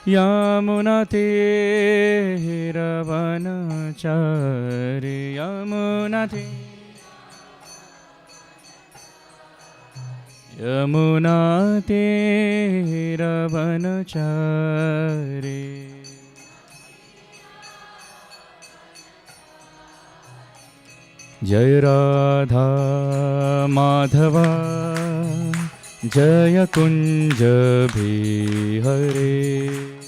Yamunatiravanachari Yamunatiravanachari Jai Radha Madhava Jaya Kunja Bihare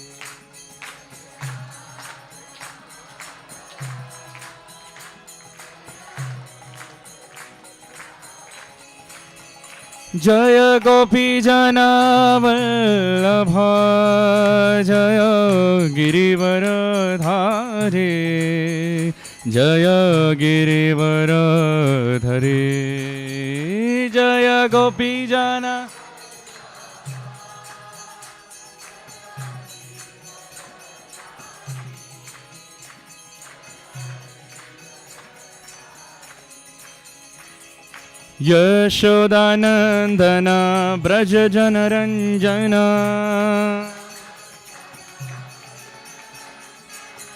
Jaya Gopi Jana Vallabha Jaya Girivara Dhare Jaya Girivara Dhare Jaya Gopi Jana Yashodanandana Braja Janaranjana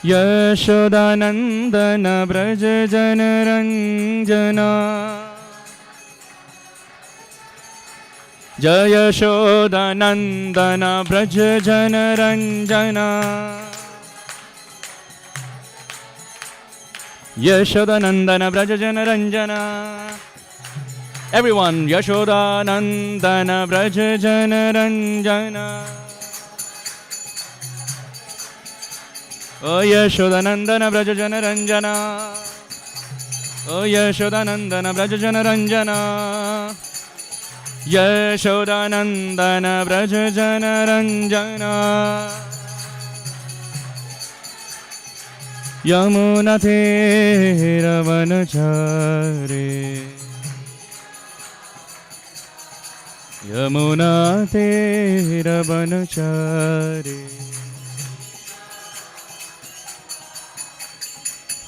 Yashodanandana Braja Janaranjana Jaya Yashodanandana Braja Janaranjana Yashodanandana Braja Janaranjana Everyone, Yashoda Nandana Braja Janaranjana. Oh Yashoda Nandana Braja Janaranjana. Oh Yashoda Nandana Braja Janaranjana. Yashoda Nandana Braja Janaranjana. Yamunate Ravanachari. Yamunate Ravanachari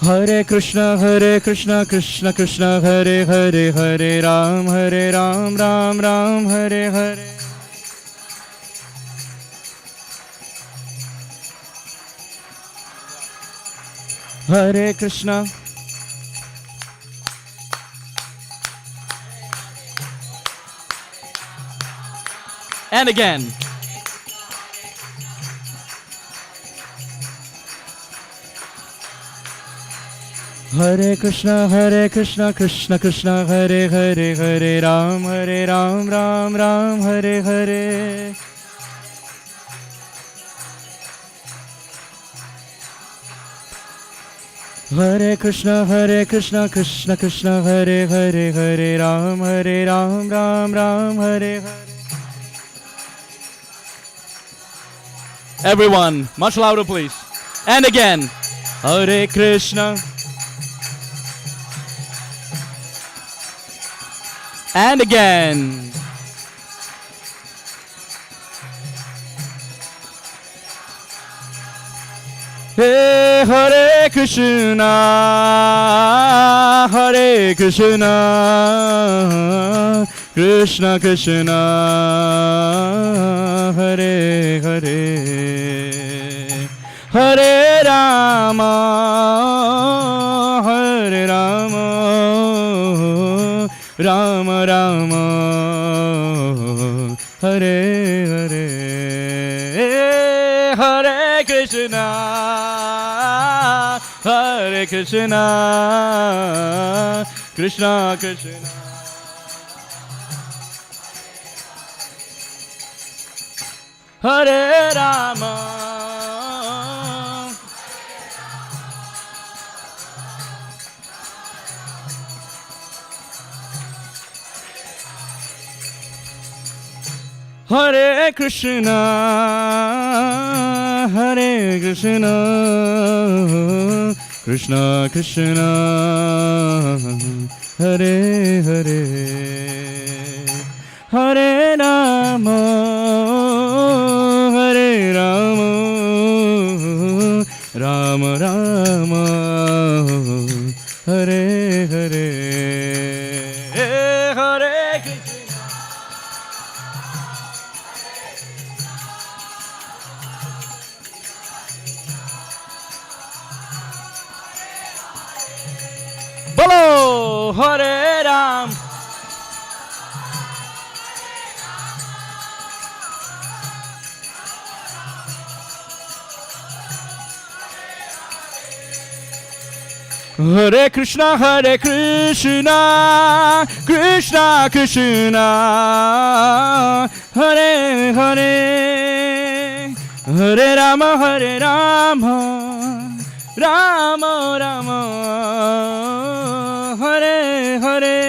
Hare Krishna Krishna Krishna Hare Hare Hare Ram Ram Ram Hare Hare Hare Krishna And again. Hare Krishna Krishna Krishna Hare Hare Hare Ram Ram Ram Hare Hare Hare Krishna Krishna Krishna Hare Hare Hare Ram Ram Ram Hare Hare Everyone, much louder please. And again. Hare Krishna. And again. Hey, Hare Krishna. Hare Krishna. Krishna Krishna Hare Hare Hare Rama Hare Rama Rama Rama Hare Hare Hare Krishna Hare Krishna Krishna Krishna Hare Rama Hare Krishna Hare Krishna Krishna Krishna Hare Hare Hare Rama Hare Rama Rama Rama Hare Hare Hare Krishna Hare Ram. Hare Krishna, Krishna Krishna, Hare Hare, Hare Rama, Rama Rama, Hare Hare,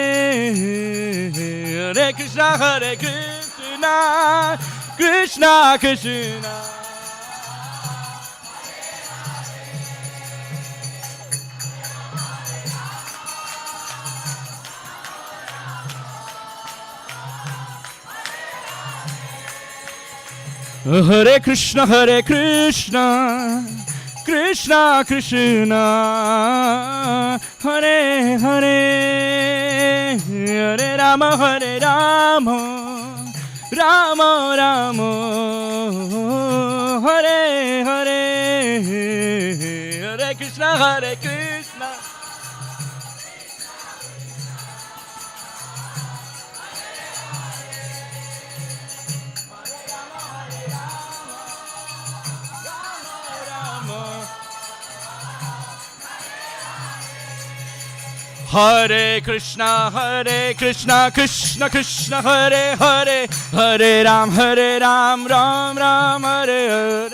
Hare Krishna, Krishna Krishna. Hare Krishna, Krishna Krishna, Hare Hare, Hare Rama, Rama Rama, Hare Hare, Hare Krishna, Krishna. Hare Krishna, Krishna Krishna, Hare Hare, Hare Ram, Ram Ram, Hare Hare.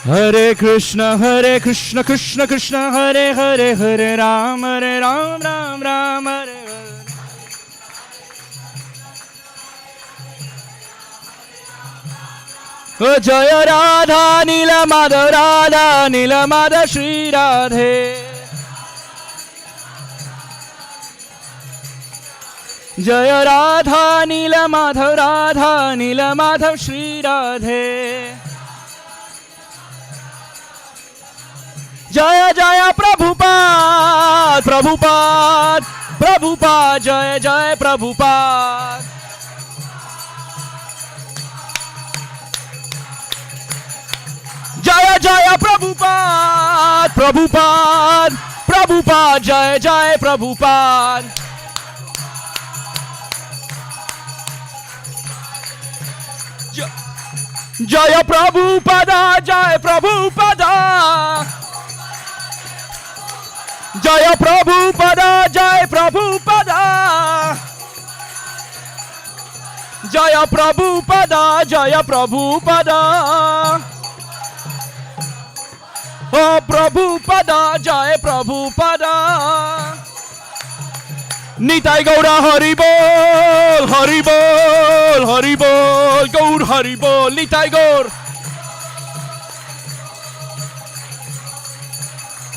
Hare Krishna, Krishna Krishna, Hare Hare, Hare Ram, Ram Ram, Hare Hare. Jaya Radha Nilamada, Radha Nilamada, Shri Radhe. Jaya Radha Nilamada, Radha Nilamada, Shri Radhe. Jaya Jaya Prabhupada, Prabhupada, Prabhupada, Jaya Jaya Prabhupada. Jaya Jaya Prabhupada, Prabhupada, Prabhupada, Jaya Jaya Prabhupada. Jaya Prabhupada, Jaya Prabhupada. Jaya Prabhupada, Jaya Prabhupada. Jaya Prabhupada, Jaya Prabhupada. Oh Prabhupada, Jaya Prabhupada. Nitai Gaura Hari Bol, Hari Bol, Hari Bol, Gaur Hari Bol, Nitai Gaur.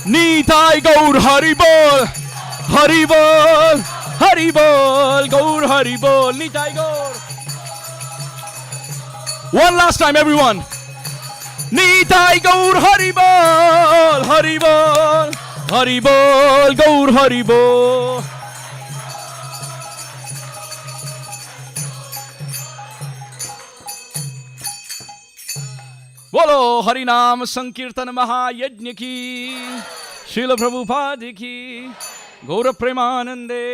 Nitai Gaur Hari Bol, Hari Bol, Hari Bol, Gaur Hari Bol, Nitai Gaur. One last time everyone. Nitai Gaur Hari Bol, Hari Bol, Hari Bol, Gaur Hari Bol. बोलो हरि नाम संकीर्तन महायज्ञ की, श्रील प्रभुपाद की, गौर प्रेमानंदे.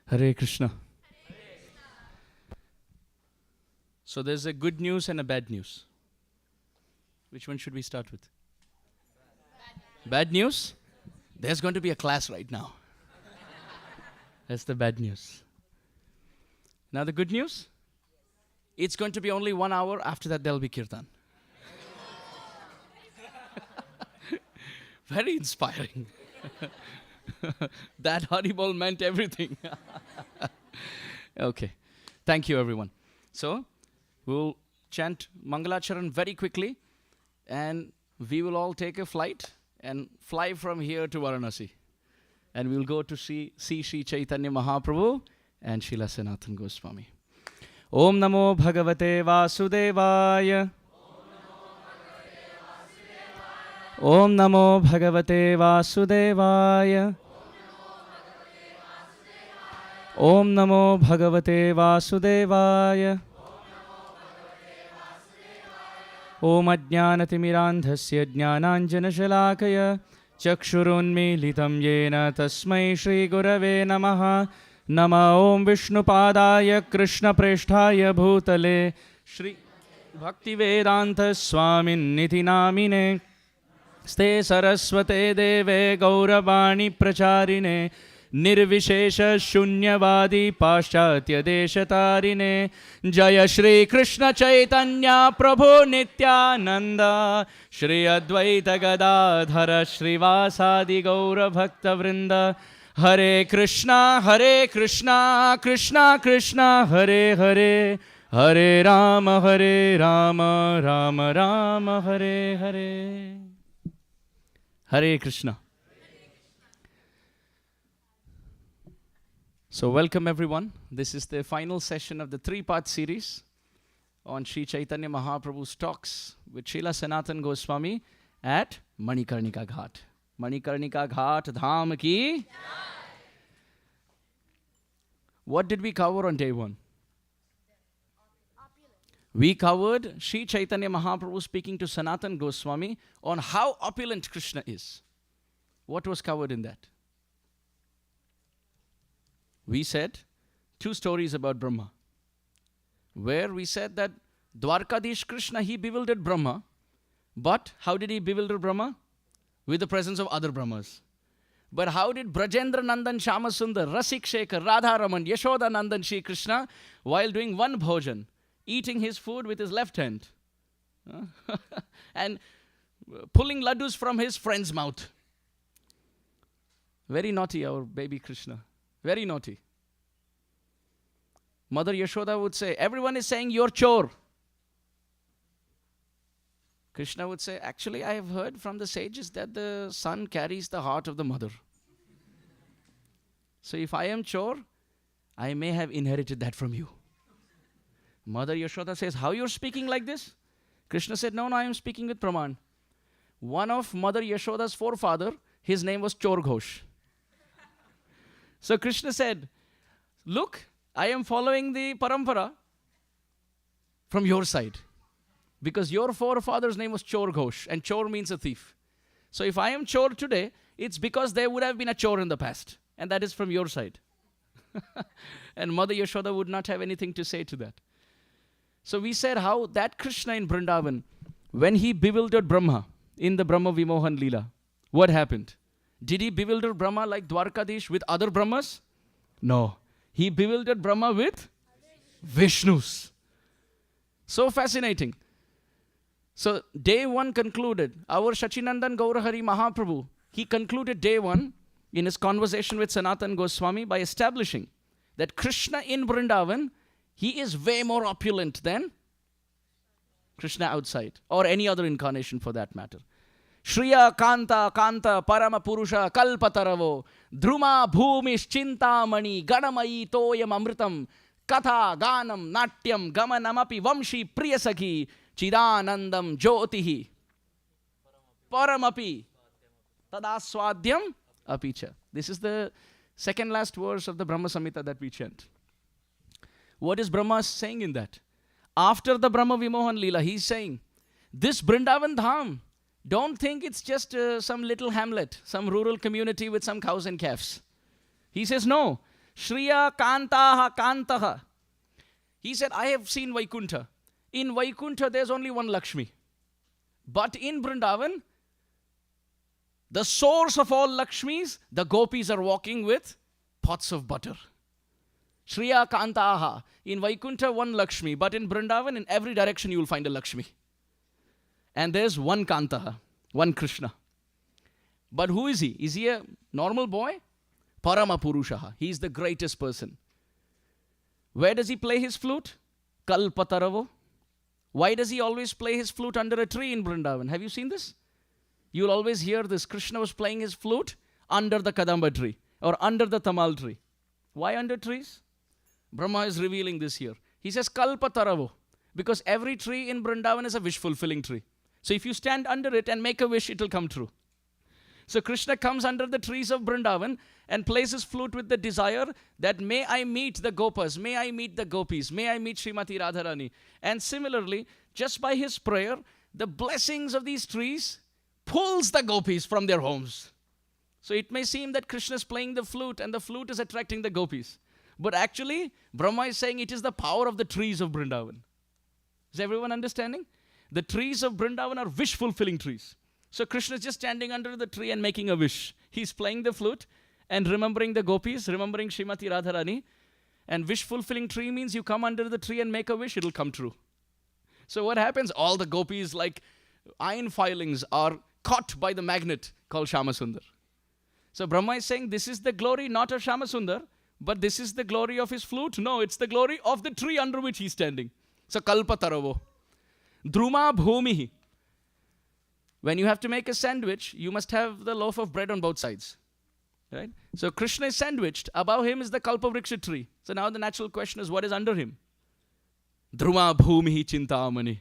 Hare Krishna. So there's a good news and a bad news. Which one should we start with? Bad news? There's going to be a class right now. That's the bad news. Now the good news? It's going to be only 1 hour. After that, there'll be kirtan. Very inspiring. That Haribol meant everything. Okay. Thank you, everyone. So, we'll chant Mangalacharan very quickly, and we will all take a flight and fly from here to Varanasi. And we'll go to see Sri Chaitanya Mahaprabhu and Srila Sanatana Goswami. Om Namo Bhagavate Vasudevaya. Om Namo Bhagavate Vasudevaya. Om Namo Bhagavate Vasudevaya. Om Ajnanatimirandhasya Jnananjanashalakaya Chakshurunmilitam Yena Tasmai Shri Gurave Namaha. Nama Om Vishnupadaya Krishna Presthaya Bhutale Shri Bhaktivedanta Swamin Niti Namine Ste Saraswate Deve Gauravani Pracharine Nirvishesha Shunyavadi Paschatya Deshatarine Jaya Shri Krishna Chaitanya Prabhu Nityananda Shri Advaita Gadadhara Srivasadi Gaura Bhakta Vrinda Hare Krishna Krishna Krishna Hare Hare Hare Rama Rama Rama Hare Hare. Hare Krishna. So welcome everyone. This is the final session of the 3-part series on Sri Chaitanya Mahaprabhu's talks with Srila Sanatana Goswami at Manikarnika Ghat. Manikarnika Ghat Dham ki. What did we cover on day 1? We covered Sri Chaitanya Mahaprabhu speaking to Sanatana Goswami on how opulent Krishna is. What was covered in that? We said 2 stories about Brahma, where we said that Dwarkadish Krishna, he bewildered Brahma, but how did he bewilder Brahma? With the presence of other Brahmas. But how did Brajendra Nandan Shamasundar, Rasik Shekhar, Radharaman, Yashoda Nandan Shri Krishna, while doing one bhojan, eating his food with his left hand and pulling laddus from his friend's mouth? Very naughty, our baby Krishna. Very naughty. Mother Yashoda would say, everyone is saying you're chore. Krishna would say, actually, I have heard from the sages that the son carries the heart of the mother. So if I am chore, I may have inherited that from you. Mother Yashoda says, how you're speaking like this? Krishna said, no, I am speaking with Praman. One of Mother Yashoda's forefather, his name was Chor Ghosh. So Krishna said, look, I am following the parampara from your side. Because your forefather's name was Chor Ghosh, and Chor means a thief. So if I am Chor today, it's because there would have been a Chor in the past. And that is from your side. And Mother Yashoda would not have anything to say to that. So we said how that Krishna in Vrindavan, when he bewildered Brahma in the Brahma Vimohan Leela, what happened? Did he bewilder Brahma like Dwarkadish with other Brahmas? No. He bewildered Brahma with Vishnus. So fascinating. So day 1 concluded. Our Shachinandan Gaurahari Mahaprabhu, he concluded day 1 in his conversation with Sanatana Goswami by establishing that Krishna in Vrindavan, he is way more opulent than Krishna outside, or any other incarnation for that matter. Shriya Kanta Kanta Parama Purusha Kalpataravo Druma Bhumish Chintamani Gadamayi Toyam Amritam Katha Ganam Natyam Gamanamapi Vamshi Priyasaki Chidanandam Jyotihi Paramapi Tadaswadyam Apicha. This is the second last verse of the Brahma Samhita that we chant. What is Brahma saying in that? After the Brahma Vimohan Leela, he's saying, this Vrindavan Dham, don't think it's just some little hamlet, some rural community with some cows and calves. He says, no. Shriya Kantaha Kantaha. He said, I have seen Vaikuntha. In Vaikuntha, there's only one Lakshmi. But in Vrindavan, the source of all Lakshmis, the gopis are walking with pots of butter. Shriya Kantaha. In Vaikuntha, one Lakshmi. But in Vrindavan, in every direction, you will find a Lakshmi. And there's one Kantaha, one Krishna. But who is he? Is he a normal boy? Parama Purushaha. He is the greatest person. Where does he play his flute? Kalpataravo. Why does he always play his flute under a tree in Vrindavan? Have you seen this? You'll always hear this. Krishna was playing his flute under the Kadamba tree or under the Tamal tree. Why under trees? Brahma is revealing this here. He says Kalpataravo, because every tree in Vrindavan is a wish-fulfilling tree. So if you stand under it and make a wish, it will come true. So Krishna comes under the trees of Vrindavan and plays his flute with the desire that may I meet the Gopas, may I meet the Gopis, may I meet Srimati Radharani. And similarly, just by his prayer, the blessings of these trees pulls the Gopis from their homes. So it may seem that Krishna is playing the flute and the flute is attracting the Gopis. But actually, Brahma is saying it is the power of the trees of Vrindavan. Is everyone understanding? The trees of Vrindavan are wish-fulfilling trees. So Krishna is just standing under the tree and making a wish. He's playing the flute and remembering the Gopis, remembering Srimati Radharani. And wish-fulfilling tree means you come under the tree and make a wish, it'll come true. So what happens? All the Gopis, like iron filings, are caught by the magnet called Shyamasundar. So Brahma is saying this is the glory not of Shyamasundar, but this is the glory of his flute. No, it's the glory of the tree under which he's standing. So Kalpataravo. Druma Bhumihi. When you have to make a sandwich, you must have the loaf of bread on both sides. Right? So Krishna is sandwiched. Above him is the Kalpavriksha tree. So now the natural question is, what is under him? Druma Bhumihi Chintamani.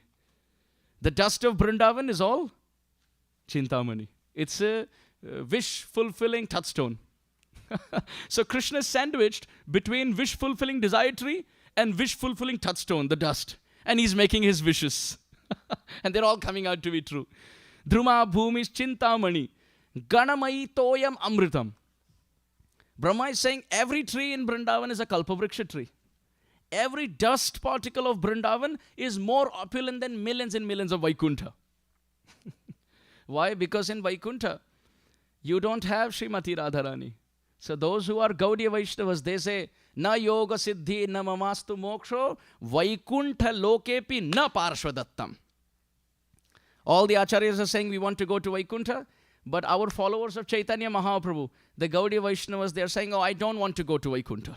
The dust of Vrindavan is all Chintamani. It's a wish-fulfilling touchstone. So Krishna is sandwiched between wish-fulfilling desire tree and wish-fulfilling touchstone, the dust. And he's making his wishes. And they're all coming out to be true. Druma Bhumis Chintamani. Ganamai Toyam Amritam. Brahma is saying every tree in Vrindavan is a Kalpavriksha tree. Every dust particle of Vrindavan is more opulent than millions and millions of Vaikuntha. Why? Because in Vaikuntha, you don't have Srimati Radharani. So those who are Gaudiya Vaishnavas, they say, Na yoga siddhi na mamastu moksho, Vaikuntha lokepi na parshvadattam. All the acharyas are saying we want to go to Vaikuntha, but our followers of Caitanya Mahaprabhu, the Gaudiya Vaishnavas, they are saying, oh, I don't want to go to Vaikuntha.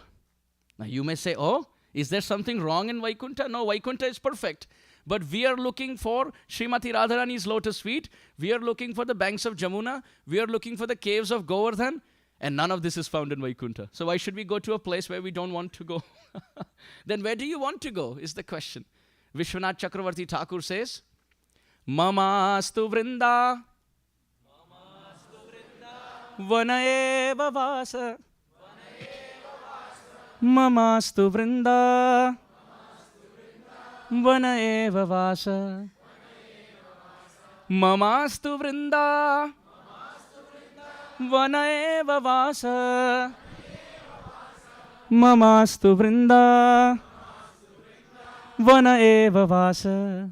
Now you may say, oh, is there something wrong in Vaikuntha? No, Vaikuntha is perfect. But we are looking for Srimati Radharani's lotus feet. We are looking for the banks of Jamuna. We are looking for the caves of Govardhan. And none of this is found in Vaikuntha. So why should we go to a place where we don't want to go? Then where do you want to go is the question. Vishwanath Chakravarti Thakur says, Mamastu Vrinda Vanaeva Vasa Mamastu Vrinda Vanaeva Vasa Mamastu Vrinda Vanaeva Vasa Mamastu Vrinda Vanaeva Vasa.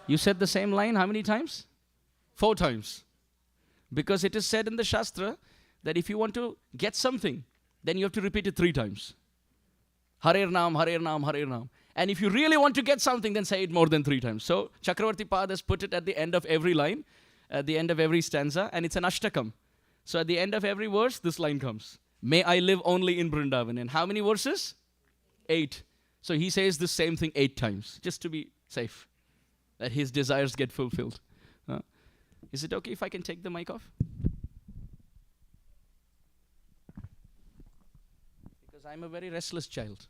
You said the same line how many times? 4 times. Because it is said in the Shastra that if you want to get something, then you have to repeat it 3 times. Harer Nam, Harer Nam, Harer Nam. And if you really want to get something, then say it more than 3 times. So Chakravarti Pad has put it at the end of every line, at the end of every stanza, and it's an ashtakam. So at the end of every verse, this line comes. May I live only in Vrindavan. And how many verses? 8. So he says the same thing 8 times, just to be safe, that his desires get fulfilled. Is it okay if I can take the mic off? Because I'm a very restless child.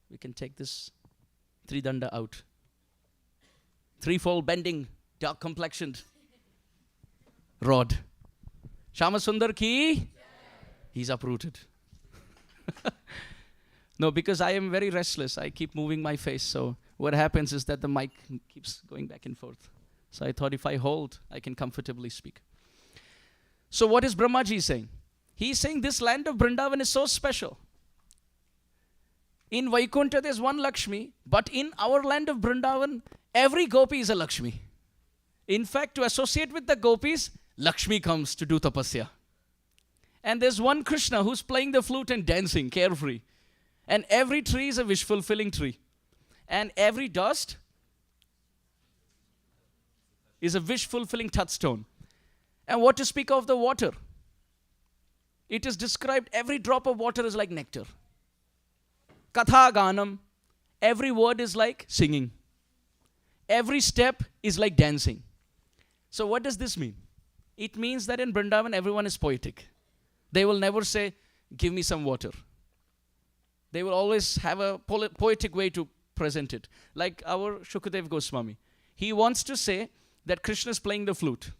We can take this Tridanda out. 3-fold bending, dark complexioned rod. Shyamasundar ki? He's uprooted. No, because I am very restless. I keep moving my face. So what happens is that the mic keeps going back and forth. So I thought if I hold, I can comfortably speak. So what is Brahmaji saying? He's saying this land of Vrindavan is so special. In Vaikuntha there's one Lakshmi, but in our land of Vrindavan, every gopi is a Lakshmi. In fact, to associate with the gopis, Lakshmi comes to do tapasya. And there's one Krishna who's playing the flute and dancing, carefree. And every tree is a wish-fulfilling tree. And every dust is a wish-fulfilling touchstone. And what to speak of the water? It is described, every drop of water is like nectar. Katha Ganam, every word is like singing. Every step is like dancing. So what does this mean? It means that in Vrindavan, everyone is poetic. They will never say, give me some water. They will always have a poetic way to present it. Like our Shukadev Goswami. He wants to say that Krishna is playing the flute.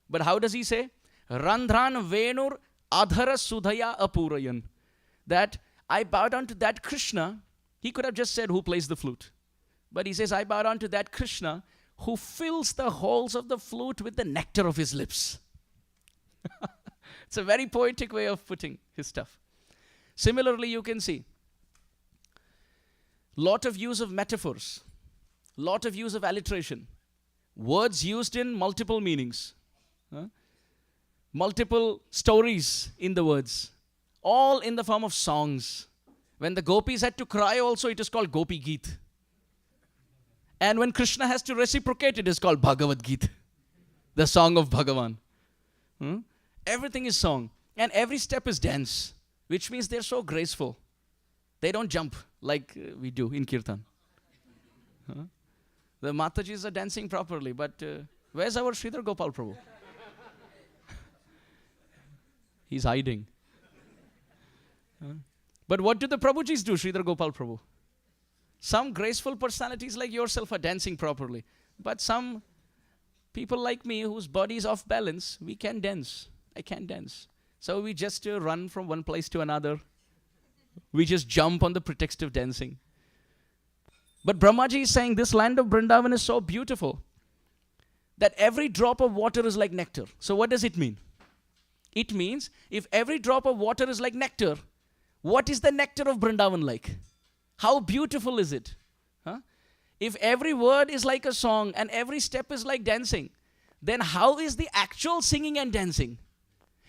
But how does he say? Randhran Venur Adhara Sudhaya Apurayan. That I bow down to that Krishna. He could have just said who plays the flute. But he says, I bow down to that Krishna who fills the holes of the flute with the nectar of his lips. It's a very poetic way of putting his stuff. Similarly, you can see lot of use of metaphors, lot of use of alliteration, words used in multiple meanings, multiple stories in the words, all in the form of songs. When the gopis had to cry also, it is called Gopi Geet. And when Krishna has to reciprocate, it is called Bhagavad Geet, the song of Bhagavan. Everything is song. And every step is dance, which means they're so graceful. They don't jump like we do in kirtan. The Matajis are dancing properly, but where's our Sridhar Gopal Prabhu? He's hiding. But what do the Prabhujis do, Sridhar Gopal Prabhu? Some graceful personalities like yourself are dancing properly. But some people like me whose body is off balance, we can dance. I can't dance. So we just run from one place to another. We just jump on the pretext of dancing. But Brahmaji is saying this land of Vrindavan is so beautiful that every drop of water is like nectar. So what does it mean? It means if every drop of water is like nectar, what is the nectar of Vrindavan like? How beautiful is it? If every word is like a song and every step is like dancing, then how is the actual singing and dancing?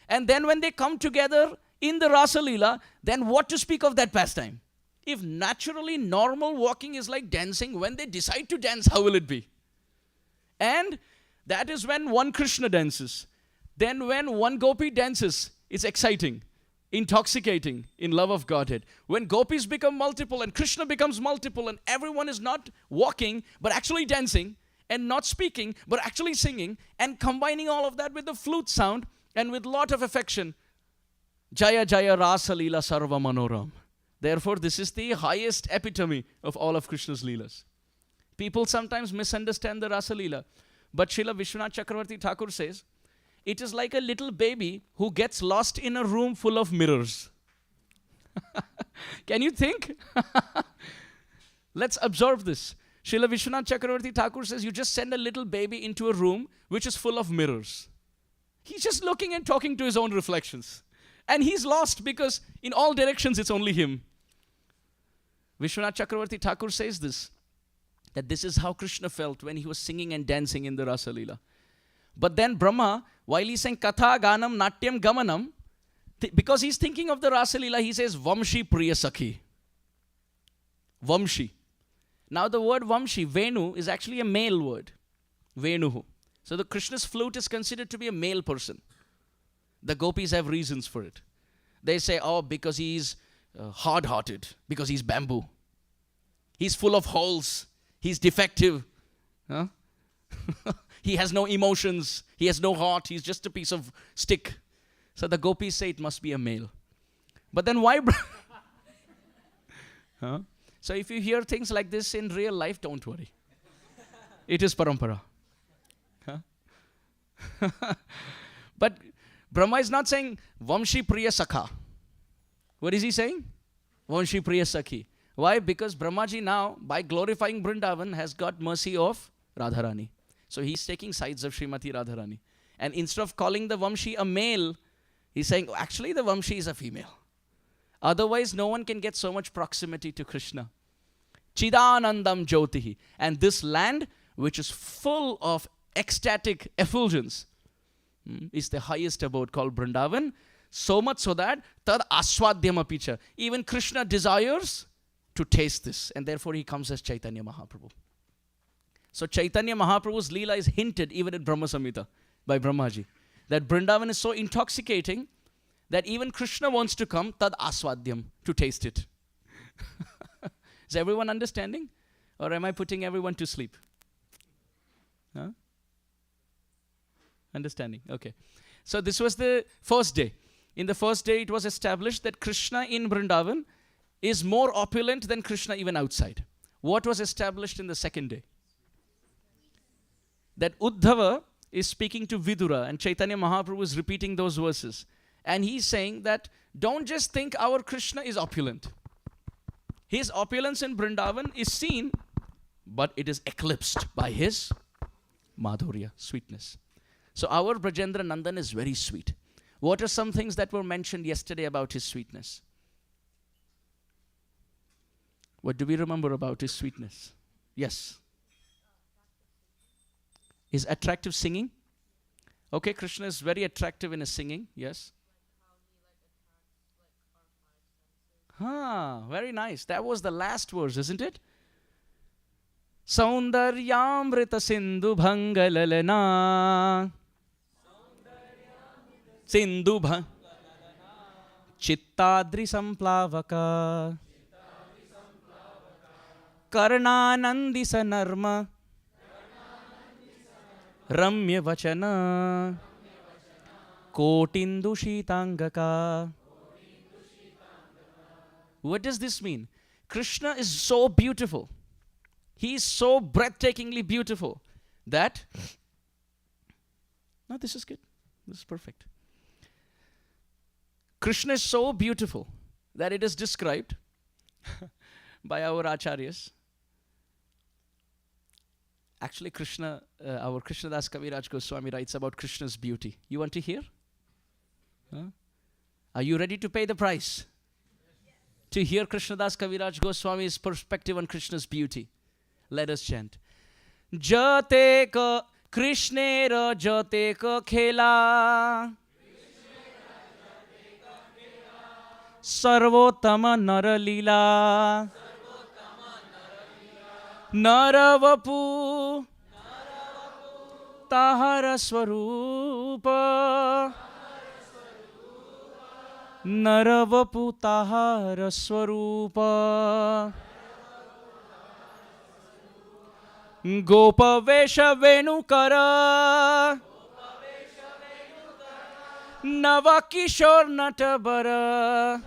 And then when they come together in the Rasa Leela, then what to speak of that pastime? If naturally normal walking is like dancing, when they decide to dance, how will it be? And that is when one Krishna dances. Then when one gopi dances, it's exciting, intoxicating in love of Godhead. When gopis become multiple and Krishna becomes multiple and everyone is not walking but actually dancing and not speaking but actually singing and combining all of that with the flute sound and with lot of affection. Jaya Jaya Rasa Leela Sarva Manoram. Therefore, this is the highest epitome of all of Krishna's Leelas. People sometimes misunderstand the Rasa Leela. But Srila Vishwanath Chakravarti Thakur says, it is like a little baby who gets lost in a room full of mirrors. Can you think? Let's observe this. Srila Vishwanath Chakravarti Thakur says, you just send a little baby into a room which is full of mirrors. He's just looking and talking to his own reflections. And he's lost because in all directions it's only him. Vishwanath Chakravarti Thakur says this, that this is how Krishna felt when he was singing and dancing in the Rasa Leela. But then Brahma, while he's saying Katha, Ganam, Natyam, Gamanam, because he's thinking of the Rasa Leela, he says Vamshi Priya Sakhi. Vamshi. Now the word Vamshi, Venu, is actually a male word. Venuhu. So the Krishna's flute is considered to be a male person. The gopis have reasons for it. They say, oh, because he's hard-hearted, because he's bamboo. He's full of holes. He's defective. He has no emotions. He has no heart. He's just a piece of stick. So the gopis say it must be a male. But then why? So if you hear things like this in real life, don't worry. It is parampara. But Brahma is not saying Vamshi Priya Sakha. What is he saying? Vamshi Priya Sakhi. Why? Because Brahmaji now, by glorifying Vrindavan, has got mercy of Radharani. So he's taking sides of Srimati Radharani. And instead of calling the Vamshi a male, He's saying, actually, the Vamshi is a female. Otherwise, no one can get so much proximity to Krishna. Chidanandam Jyotihi. And this land, which is full of ecstatic effulgence, is the highest abode called Vrindavan. So much so that tad aswadhyam apicha. Even Krishna desires to taste this. And therefore he comes as Chaitanya Mahaprabhu. So Chaitanya Mahaprabhu's Leela is hinted even in Brahma Samhita by Brahmaji. That Vrindavan is so intoxicating that even Krishna wants to come tad aswadhyam, to taste it. Is everyone understanding? Or am I putting everyone to sleep? Huh? Understanding. Okay. So this was the first day. In the first day, it was established that Krishna in Vrindavan is more opulent than Krishna even outside. What was established in the second day? That Uddhava is speaking to Vidura, and Chaitanya Mahaprabhu is repeating those verses. And he's saying that don't just think our Krishna is opulent. His opulence in Vrindavan is seen, but it is eclipsed by his Madhurya, sweetness. So our Brajendra Nandan is very sweet. What are some things that were mentioned yesterday about his sweetness? What do we remember about his sweetness? Yes. His attractive singing. Okay, Krishna is very attractive in his singing. Yes. Very nice. That was the last verse, isn't it? Saundaryamrita Sindhu Bhangalalana Sindhu Bhang Chittadri Samplavaka Karnanandi Sanarma Ramya Vachana Kotindu Shitangaka. What does this mean? Krishna is so beautiful. He is so breathtakingly beautiful that... No, this is good. This is perfect. Krishna is so beautiful that it is described by our acharyas. Actually, Krishna, our Krishnadas Kaviraj Goswami writes about Krishna's beauty. You want to hear? Huh? Are you ready to pay the price? To hear Krishnadas Kaviraj Goswami's perspective on Krishna's beauty. Let us chant. Jate ka Krishnera jate ka khela Sarvotama nara lila Naravapu Tahara Swarupa Naravapu Tahara Swarupa Gopa Vesha Venukara Navakishor Natabara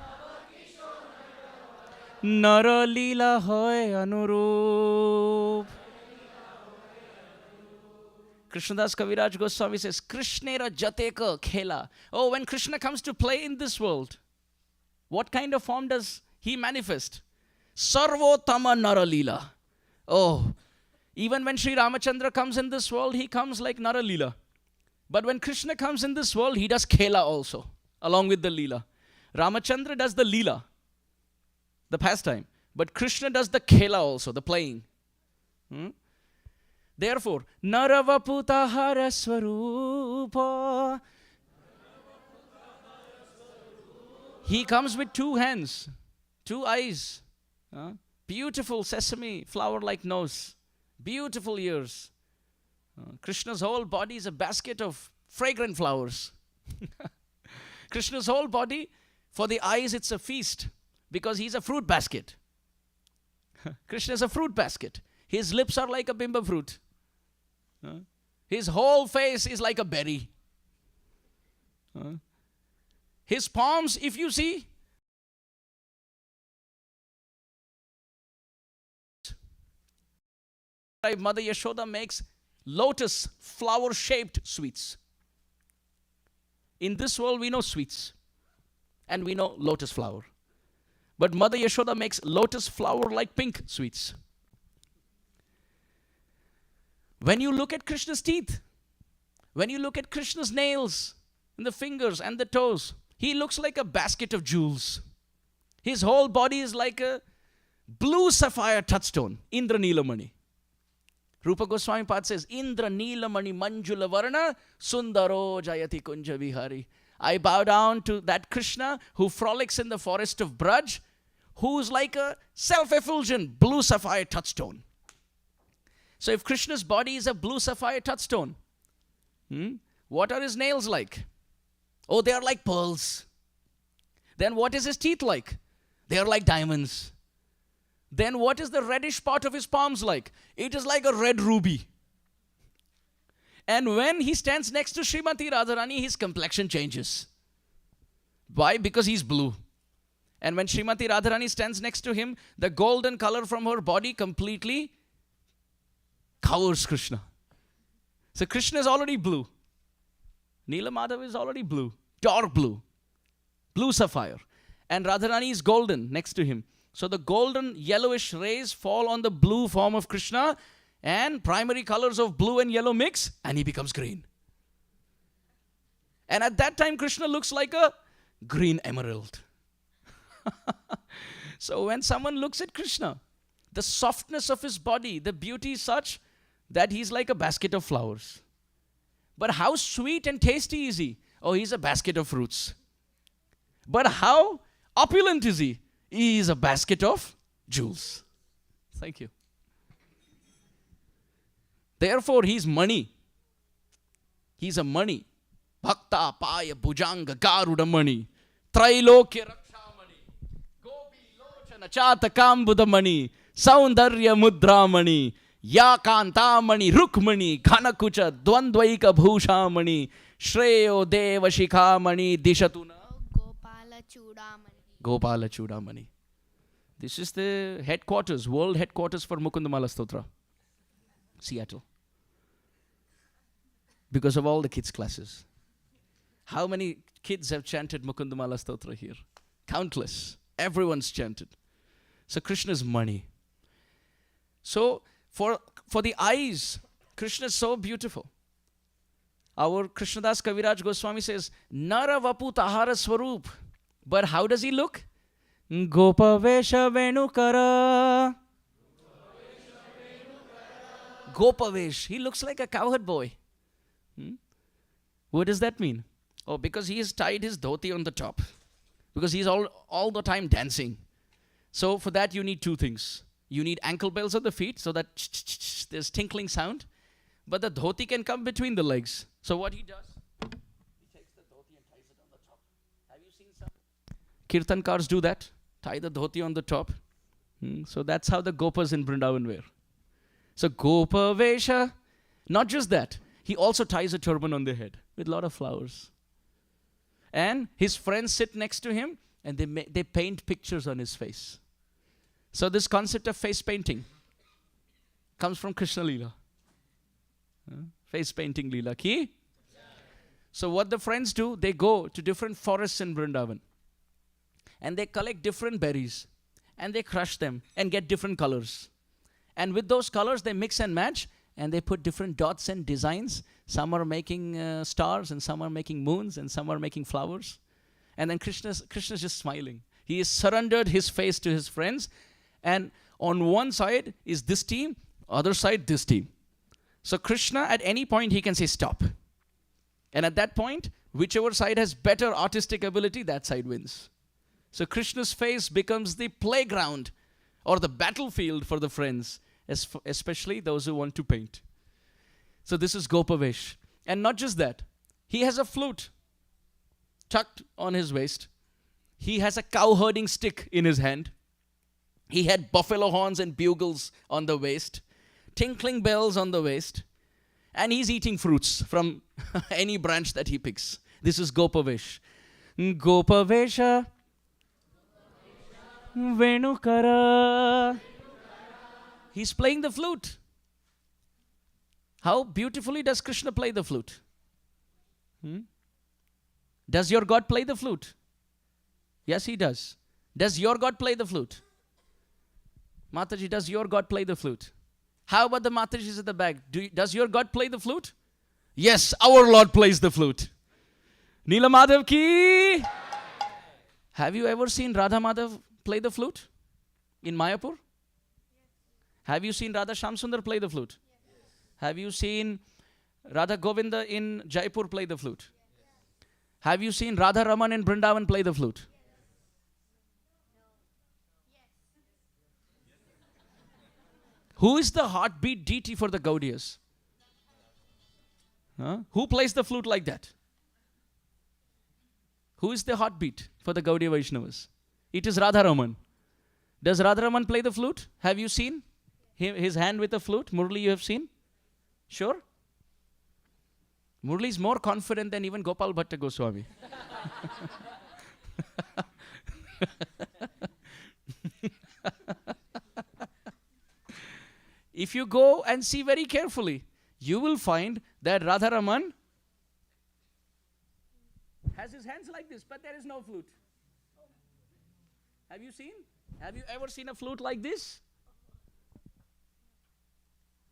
Nara Lila Hoy Anurup. Krishnadas Kaviraj Goswami says, Krishnera Jateka Khela. Oh, when Krishna comes to play in this world, what kind of form does he manifest? Sarvotama Nara Lila. Oh, even when Sri Ramachandra comes in this world, he comes like Nara Lila. But when Krishna comes in this world, he does Khela also, along with the Lila. Ramachandra does the Lila, the pastime. But Krishna does the Khela also, the playing. Therefore, Naravaputahara Swarupa. He comes with two hands, two eyes, beautiful sesame flower-like nose, beautiful ears. Krishna's whole body is a basket of fragrant flowers. Krishna's whole body, for the eyes, it's a feast because he's a fruit basket. Krishna is a fruit basket. His lips are like a bimba fruit. His whole face is like a berry. His palms, if you see, Mother Yashoda makes lotus flower-shaped sweets. In this world, we know sweets. And we know lotus flower. But Mother Yashoda makes lotus flower-like pink sweets. When you look at Krishna's teeth, when you look at Krishna's nails, in the fingers and the toes. He looks like a basket of jewels. His whole body is like a blue sapphire touchstone, Indra Nilamani. Rupa Goswami Pad says, Indra Nilamani Manjula Varna Sundaro Jayati Kunja Vihari. I bow down to that Krishna who frolics in the forest of Braj, who's like a self-effulgent blue sapphire touchstone. So if Krishna's body is a blue sapphire touchstone, what are his nails like? Oh, they are like pearls. Then what is his teeth like? They are like diamonds. Then what is the reddish part of his palms like? It is like a red ruby. And when he stands next to Srimati Radharani, his complexion changes. Why? Because he's blue. And when Srimati Radharani stands next to him, the golden color from her body completely covers Krishna. So Krishna is already blue. Neela Madhav is already blue, dark blue, blue sapphire. And Radharani is golden next to him. So the golden yellowish rays fall on the blue form of Krishna, and primary colors of blue and yellow mix, and he becomes green. And at that time, Krishna looks like a green emerald. So when someone looks at Krishna, the softness of his body, the beauty is such that he's like a basket of flowers. But how sweet and tasty is he? Oh, he's a basket of fruits. But how opulent is he? He is a basket of jewels. Thank you. Therefore, he's money. He's a money. Bhakta Paya Bhujanga Garuda Mani. Trailokya Rakshamani. Gopi Lochana Chatakambuda Mani. Saundarya Mudramani. Yakantamani Rukmani. Khanakucha Dwandvaika Bhushamani. Shreyo Deva Shikhamani. Dishatuna. Gopala Chudamani. Gopala Chudamani. This is the headquarters, world headquarters for Mukundamala Stotra. Seattle. Because of all the kids' classes. How many kids have chanted Mukundamala Stotra here? Countless. Everyone's chanted. So Krishna's money. So for the eyes, Krishna is so beautiful. Our Krishnadas Kaviraj Goswami says, Nara Vapu Tahara Swarup. But how does he look? Gopavesha Venukara. Gopavesh. He looks like a cowherd boy. What does that mean? Oh, because he has tied his dhoti on the top. Because he's all the time dancing. So for that you need two things. You need ankle bells on the feet so that there's tinkling sound. But the dhoti can come between the legs. So what he does, he takes the dhoti and ties it on the top. Have you seen some kirtankars do that? Tie the dhoti on the top. So that's how the gopas in Vrindavan wear. So Gopa Vesha, not just that, he also ties a turban on the head with a lot of flowers. And his friends sit next to him and they paint pictures on his face. So this concept of face painting comes from Krishna Leela. Face painting Leela ki. So what the friends do, they go to different forests in Vrindavan and they collect different berries and they crush them and get different colors. And with those colors, they mix and match, and they put different dots and designs. Some are making stars, and some are making moons, and some are making flowers. And then Krishna's just smiling. He has surrendered his face to his friends. And on one side is this team, other side this team. So Krishna, at any point, he can say stop. And at that point, whichever side has better artistic ability, that side wins. So Krishna's face becomes the playground or the battlefield for the friends, especially those who want to paint. So this is Gopavesh. And not just that, he has a flute tucked on his waist. He has a cow herding stick in his hand. He had buffalo horns and bugles on the waist, tinkling bells on the waist, and he's eating fruits from any branch that he picks. This is Gopavesh. Gopavesha Venukara. He's playing the flute. How beautifully does Krishna play the flute? Does your God play the flute? Yes, he does. Does your God play the flute? Mataji, does your God play the flute? How about the Matajis at the back? Does your God play the flute? Yes, our Lord plays the flute. Neela Madhav ki. Have you ever seen Radha Madhav play the flute in Mayapur? Have you seen Radha Shamsundar play the flute? Have you seen Radha Govinda in Jaipur play the flute? Have you seen Radha Raman in Vrindavan play the flute? Who is the heartbeat deity for the Gaudiyas? Who plays the flute like that? Who is the heartbeat for the Gaudiya Vaishnavas? It is Radha Raman. Does Radha Raman play the flute? Have you seen his hand with the flute? Murli, you have seen? Sure? Murli is more confident than even Gopal Bhatta Goswami. If you go and see very carefully, you will find that Radharaman has his hands like this, but there is no flute. Have you seen? Have you ever seen a flute like this?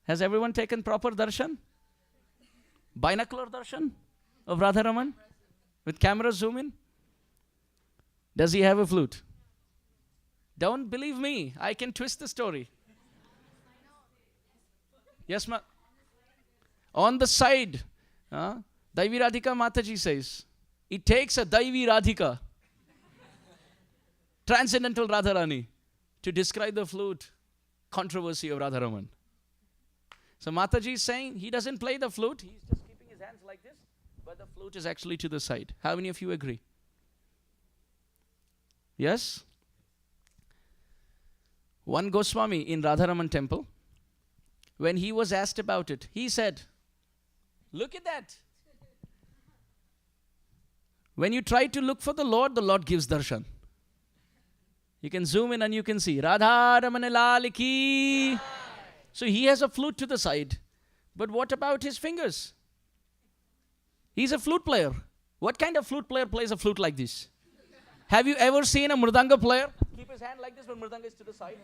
Has everyone taken proper darshan? Binocular darshan of Radharaman? With camera zoom in? Does he have a flute? Don't believe me. I can twist the story. Yes, ma. On the side, Daivi Radhika Mataji says, it takes a Daivi Radhika, transcendental Radharani, to describe the flute controversy of Radharaman. So Mataji is saying he doesn't play the flute, he's just keeping his hands like this, but the flute is actually to the side. How many of you agree? Yes? One Goswami in Radharaman temple, when he was asked about it, he said, look at that. When you try to look for the Lord gives darshan. You can zoom in and you can see Radha Ramana Lal ki. So he has a flute to the side. But what about his fingers? He's a flute player. What kind of flute player plays a flute like this? Have you ever seen a mridanga player keep his hand like this when mridanga is to the side?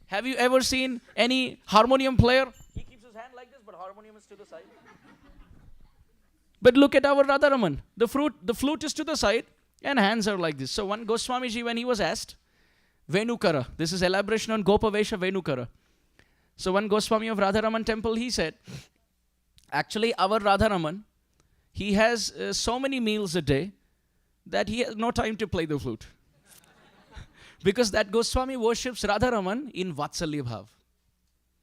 Have you ever seen any harmonium player? He keeps his hand like this, but harmonium is to the side. But look at our Radharaman. The flute is to the side and hands are like this. So one Goswamiji, when he was asked, Venukara, this is elaboration on Gopavesha Venukara. So one Goswami of Radharaman temple, he said, actually our Radharaman, he has so many meals a day that he has no time to play the flute. Because that Goswami worships Radharaman in Vatsalya Bhav.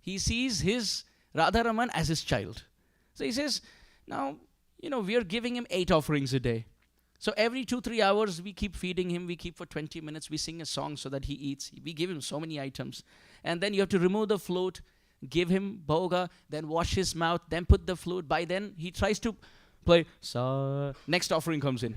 He sees his Radharaman as his child. So he says, now, we are giving him 8 offerings a day. So every 2-3 hours, we keep feeding him. We keep for 20 minutes. We sing a song so that he eats. We give him so many items. And then you have to remove the flute, give him bhoga, then wash his mouth, then put the flute. By then, he tries to play. Sa. Next offering comes in.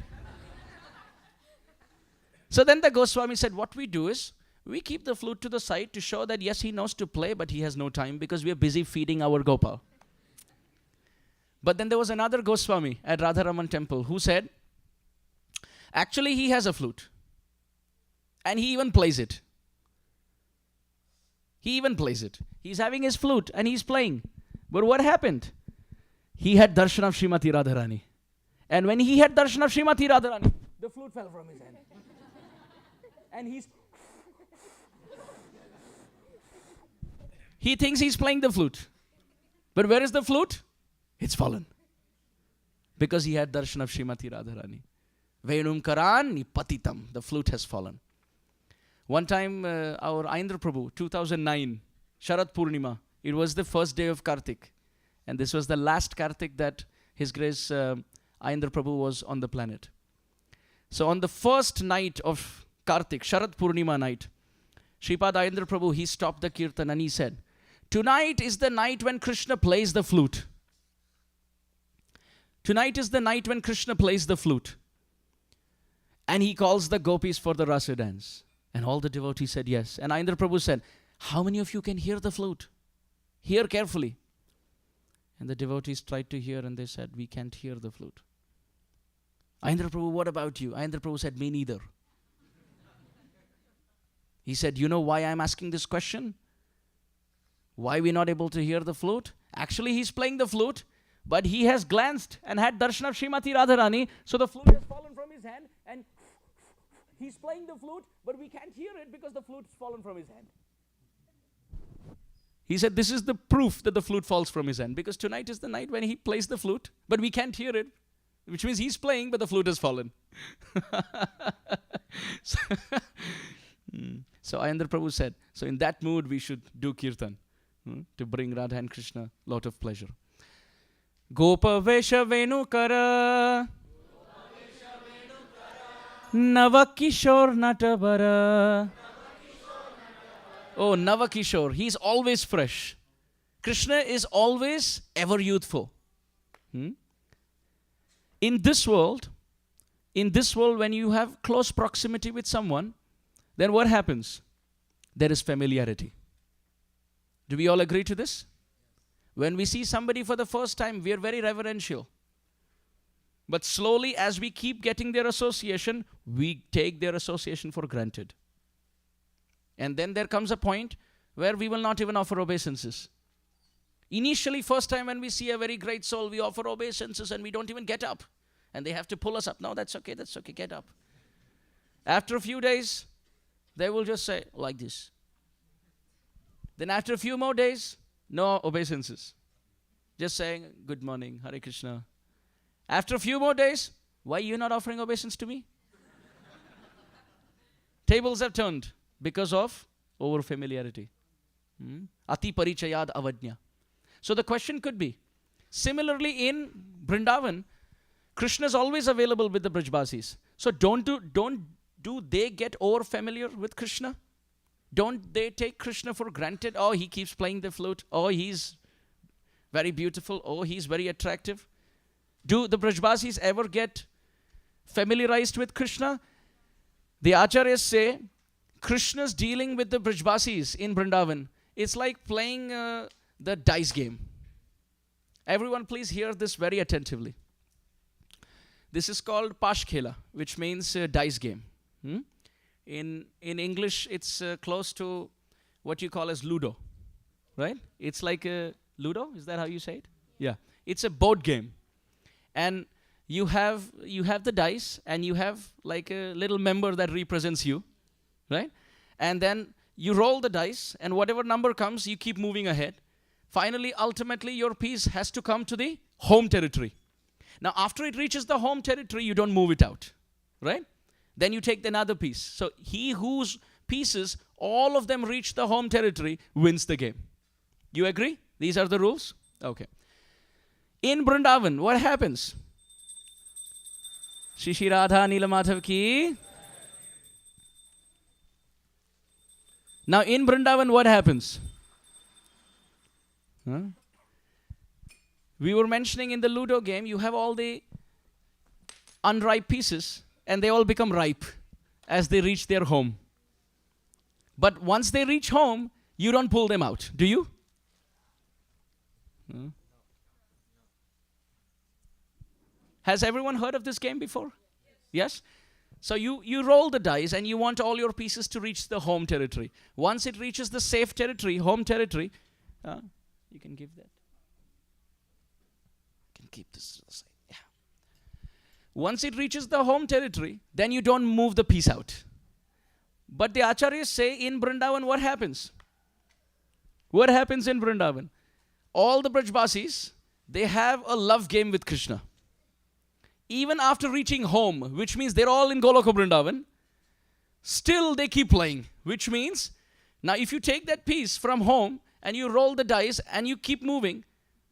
So then the Goswami said, what we do is, we keep the flute to the side to show that yes, he knows to play, but he has no time because we are busy feeding our Gopal. But then there was another Goswami at Radharaman temple who said, actually he has a flute. And he even plays it. He's having his flute and he's playing. But what happened? He had darshan of Srimati Radharani. And when he had darshan of Srimati Radharani, the flute fell from his hand. And he thinks he's playing the flute. But where is the flute? It's fallen. Because he had darshan of Srimati Radharani. Venum karan nipatitam. The flute has fallen. One time, our Amarendra Prabhu, 2009, Sharad Purnima, it was the first day of Kartik. And this was the last Kartik that His Grace Amarendra Prabhu was on the planet. So on the first night of Kartik, Sharad Purnima night, Sripad Amarendra Prabhu, he stopped the kirtan and he said, tonight is the night when Krishna plays the flute. Tonight is the night when Krishna plays the flute. And he calls the gopis for the rasa dance. And all the devotees said yes. And Amarendra Prabhu said, how many of you can hear the flute? Hear carefully. And the devotees tried to hear and they said, we can't hear the flute. Amarendra Prabhu, what about you? Amarendra Prabhu said, me neither. He said, you know why I'm asking this question? Why we're not able to hear the flute? Actually, he's playing the flute, But he has glanced and had darshan of Srimati Radharani, so the flute has fallen from his hand, and he's playing the flute, but we can't hear it because the flute's fallen from his hand. He said, this is the proof that the flute falls from his hand, because tonight is the night when he plays the flute, but we can't hear it, which means he's playing, but the flute has fallen. So Ayandra Prabhu said, so in that mood we should do kirtan to bring Radha and Krishna lot of pleasure. Gopa Vesha Venukara Navakishore Natabara. Oh, Navakishore, he's always fresh. Krishna is always ever youthful. In this world, when you have close proximity with someone, then what happens? There is familiarity. Do we all agree to this? When we see somebody for the first time, we are very reverential. But slowly, as we keep getting their association, we take their association for granted. And then there comes a point where we will not even offer obeisances. Initially, first time when we see a very great soul, we offer obeisances and we don't even get up. And they have to pull us up. No, that's okay, get up. After a few days, they will just say, like this. Then after a few more days, no obeisances. Just saying, good morning, Hare Krishna. After a few more days, why are you not offering obeisance to me? Tables have turned because of over familiarity. Ati parichayad avajna. So the question could be, similarly in Vrindavan, Krishna is always available with the Brajbasis. So don't they get over familiar with Krishna? Don't they take Krishna for granted? Oh, he keeps playing the flute. Oh, he's very beautiful. Oh, he's very attractive. Do the Brajbasis ever get familiarized with Krishna? The Acharyas say, Krishna's dealing with the Brajbasis in Vrindavan. It's like playing the dice game. Everyone please hear this very attentively. This is called Pashkhela, which means dice game. In English, it's close to what you call as Ludo, right? It's like a Ludo, is that how you say it? Yeah. It's a board game. And you have the dice, and you have like a little member that represents you, right? And then you roll the dice, and whatever number comes, you keep moving ahead. Finally, ultimately, your piece has to come to the home territory. Now, after it reaches the home territory, you don't move it out, right? Then you take another piece. So he whose pieces, all of them reach the home territory, wins the game. You agree? These are the rules? Okay. In Vrindavan, what happens? Shishi Radha Nilamadhav ki. Now in Vrindavan, what happens? We were mentioning in the Ludo game, you have all the unripe pieces, and they all become ripe as they reach their home. But once they reach home, you don't pull them out, do you? Has everyone heard of this game before? Yes? So you roll the dice and you want all your pieces to reach the home territory. Once it reaches the safe territory, home territory, you can give that. You can keep this to the side. Yeah. Once it reaches the home territory, then you don't move the piece out. But the Acharyas say in Vrindavan, what happens? What happens in Vrindavan? All the Brajbasis, they have a love game with Krishna. Even after reaching home, which means they're all in Goloka Vrindavan, still they keep playing, which means, now if you take that piece from home and you roll the dice and you keep moving,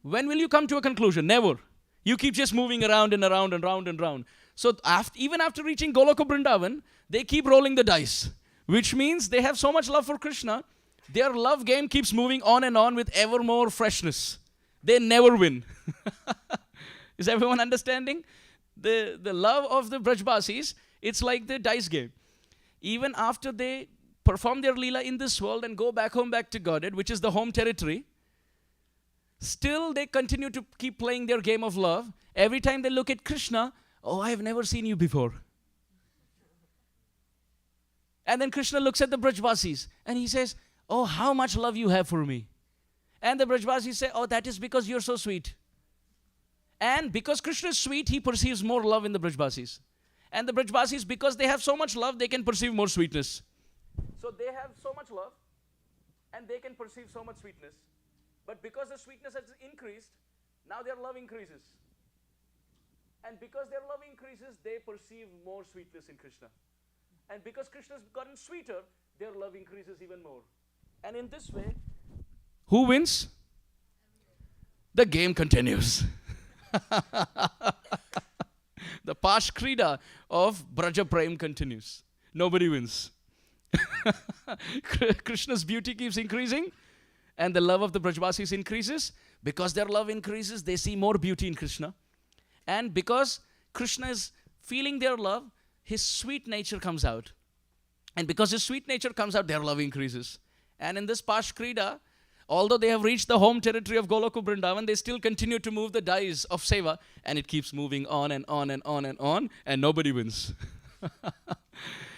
when will you come to a conclusion? Never. You keep just moving around and around and round and round. So even after reaching Goloka Vrindavan, they keep rolling the dice, which means they have so much love for Krishna, their love game keeps moving on and on with ever more freshness. They never win. Is everyone understanding? The love of the Brajbasis, it's like the dice game. Even after they perform their Leela in this world and go back home, back to Godhead, which is the home territory, still they continue to keep playing their game of love. Every time they look at Krishna, oh, I have never seen you before. And then Krishna looks at the Brajbasis and he says, oh, how much love you have for me. And the Brajbasis say, oh, that is because you're so sweet. And because Krishna is sweet, he perceives more love in the Brajbasis. And the Brajbasis, because they have so much love, they can perceive more sweetness. So they have so much love, and they can perceive so much sweetness. But because the sweetness has increased, now their love increases. And because their love increases, they perceive more sweetness in Krishna. And because Krishna has gotten sweeter, their love increases even more. And in this way, who wins? The game continues. The Pash Krida of Braja Prem continues. Nobody wins. Krishna's beauty keeps increasing, and the love of the Brajbasis increases. Because their love increases, they see more beauty in Krishna. And because Krishna is feeling their love, his sweet nature comes out. And because his sweet nature comes out, their love increases. And in this Pash Krida, although they have reached the home territory of Goloka Vrindavan, they still continue to move the dice of Seva, and it keeps moving on and on and on and on, and nobody wins.